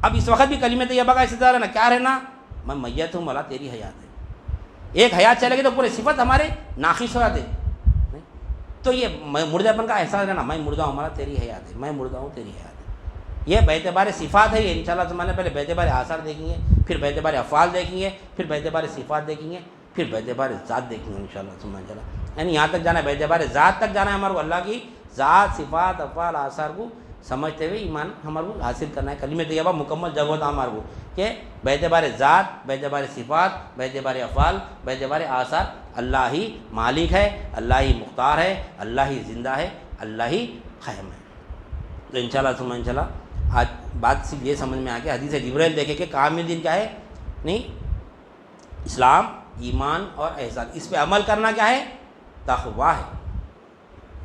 اب اس وقت بھی کلمہ طیبہ کا استدار رہنا، کیا رہنا، میں میت ہوں مولا تیری حیات ہے، ایک حیات چلے گی تو پورے صفت ہمارے ناقص ہو جاتے، تو یہ مردہ پن کا احساس رہنا، میں مردہ ہوں مولا تیری حیات ہے، میں مردہ ہوں تیری حیات ہے، یہ باعتبار صفات ہے، یہ انشاءاللہ زمانے پہلے باعتبار آثار دیکھیں گے، پھر باعتبار افعال دیکھیں گے، پھر باعتبار صفات دیکھیں گے، پھر باعتبار ذات دیکھیں گے انشاءاللہ، یعنی یہاں تک جانا ہے، باعتبار ذات تک جانا ہے، ہمارے کو اللہ کی ذات صفات افعال آثار کو سمجھتے ہوئے ایمان ہمارے کو حاصل کرنا ہے، کلمہ طیبہ مکمل جب ہوتا ہمارے کو کہ باعتبار ذات، باعتبار صفات، باعتبار افعال، باعتبار آثار اللہ ہی مالک ہے، اللہ ہی مختار ہے، اللہ ہی زندہ ہے، اللہ ہی قائم ہے۔ تو انشاءاللہ آج بات صرف یہ سمجھ میں آ کے حدیث جبرائیل دیکھے کہ کامل دین کیا ہے، نہیں اسلام، ایمان اور احسان، اس پہ عمل کرنا کیا ہے، تقویٰ ہے،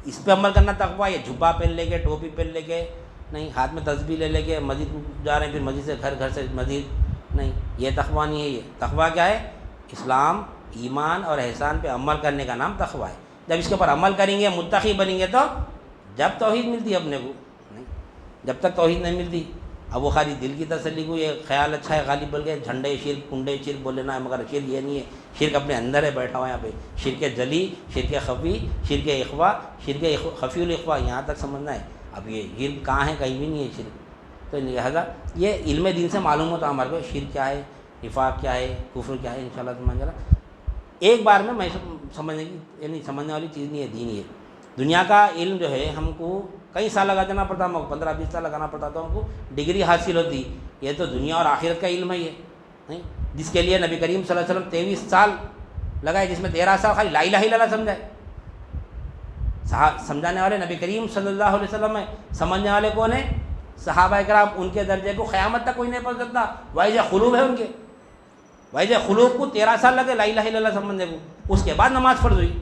اس پہ عمل کرنا تقویٰ، یہ جھبا پہن لے کے، ٹوپی پہن لے کے، نہیں ہاتھ میں تسبیح لے لے کے مسجد جا رہے ہیں، پھر مسجد سے گھر سے مسجد، نہیں یہ تقویٰ نہیں ہے، یہ تقویٰ کیا ہے، اسلام، ایمان اور احسان پہ عمل کرنے کا نام تقویٰ ہے۔ جب اس کے اوپر عمل کریں گے، متقی بنیں گے، تو جب توحید ملتی ہے اپنے کو، نہیں جب تک توحید نہیں ملتی، اب وہ خالی دل کی تسلی کو یہ خیال اچھا ہے غالب بول گئے، جھنڈے شرک کنڈے شرک بول لینا ہے، مگر شرک یہ نہیں ہے، شرک اپنے اندر ہے بیٹھا ہوا یہاں پہ، شرک جلی، شرک خفی، شرک اخوا، شرک خفی الاخوا، یہاں تک سمجھنا ہے۔ اب یہ شرک کہاں ہے، کہیں بھی نہیں ہے شرک، تو لہٰذا یہ علم دین سے معلوم ہوتا ہے ہمارے کو شرک کیا ہے، نفاق کیا ہے، کفر کیا ہے، انشاءاللہ سمجھ رہا ایک بار میں سمجھنے کی یعنی سمجھنے والی چیز نہیں ہے دین یہ. دنیا کا علم جو ہے ہم کو کئی سال لگا دینا پڑتا، ہم کو 15-20 سال لگانا پڑتا تو ہم کو ڈگری حاصل ہوتی. یہ تو دنیا اور آخرت کا علم ہے یہ نہیں، جس کے لیے نبی کریم صلی اللہ علیہ وسلم 23 سال لگائے، جس میں 13 سال خالی لا الہ الا اللہ سمجھائے. سمجھانے والے نبی کریم صلی اللہ علیہ وسلم ہے، سمجھنے والے کون ہیں؟ صحابہ کرام. ان کے درجے کو قیامت تک کوئی نہیں پہنچ سکتا. وائز قلوب ہے ان کے، وائز قلوب کو 13 سال لگے لا الہ الا اللہ سمجھنے کو. اس کے بعد نماز فرض ہوئی،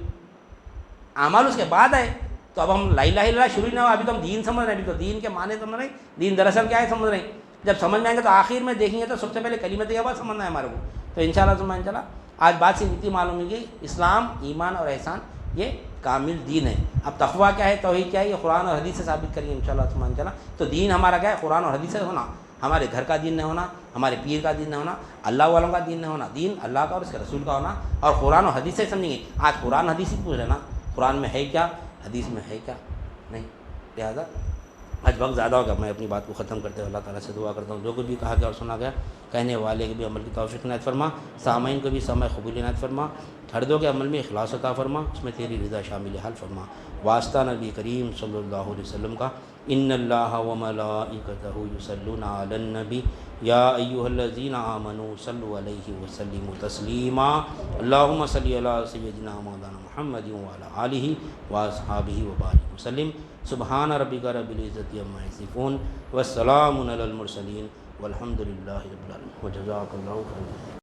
اعمال اس کے بعد ہے. تو اب ہم لا الہ الا اللہ شروع نہ ہو، ابھی تو ہم دین سمجھ رہے ہیں، ابھی تو دین کے معنی سمجھ رہے ہیں، دین دراصل کیا ہے سمجھ رہے ہیں. جب سمجھ میں آئیں گے تو آخر میں دیکھیں گے تو سب سے پہلے کلمت طیبہ سمجھنا ہے ہمارے کو. تو انشاءاللہ آج بات سے اتنی معلوم ہے کہ اسلام، ایمان اور احسان یہ کامل دین ہے. اب تقویٰ کیا ہے، توحید کیا ہے، یہ قرآن اور حدیث سے ثابت کریں گے انشاءاللہ. تو دین ہمارا کیا ہے، قرآن اور حدیث سے ہونا. ہمارے گھر کا دین نہ ہونا، ہمارے پیر کا دین نہ ہونا، اللہ والوں کا دین نہ ہونا. دین اللہ کا اور اس کے رسول کا ہونا، اور قرآن اور حدیث سے سمجھیں گے. آج قرآن حدیث ہی پوچھ رہے نا، قرآن میں ہے کیا، حدیث میں ہے کیا نہیں. لہٰذا آج وقت زیادہ ہوگا، میں اپنی بات کو ختم کرتے ہوئے اللہ تعالیٰ سے دعا کرتا ہوں جو کچھ بھی کہا گیا اور سنا گیا، کہنے والے کے بھی عمل کی توفیق عنایت فرما، سامعین کو بھی سمع قبول عنایت فرما، ہردوں کے عمل میں اخلاص عطا فرما، اس میں تیری رضا شامل حال فرما. واسطہ نبی کریم صلی اللہ علیہ وسلم کا، ان اللہ وملائکتہ یصلون علی النبی یا ایھا الذین آمنوا صلوا علیہ وسلموا تسلیما. اللہم صلی علی سیدنا مولانا محمد وعلی آلہ واصحابہ وبارک وسلم. سبحان ربک رب العزۃ عما یصفون والسلام علی المرسلین والحمد للہ رب العالمین. وجزاک اللہ خیرا.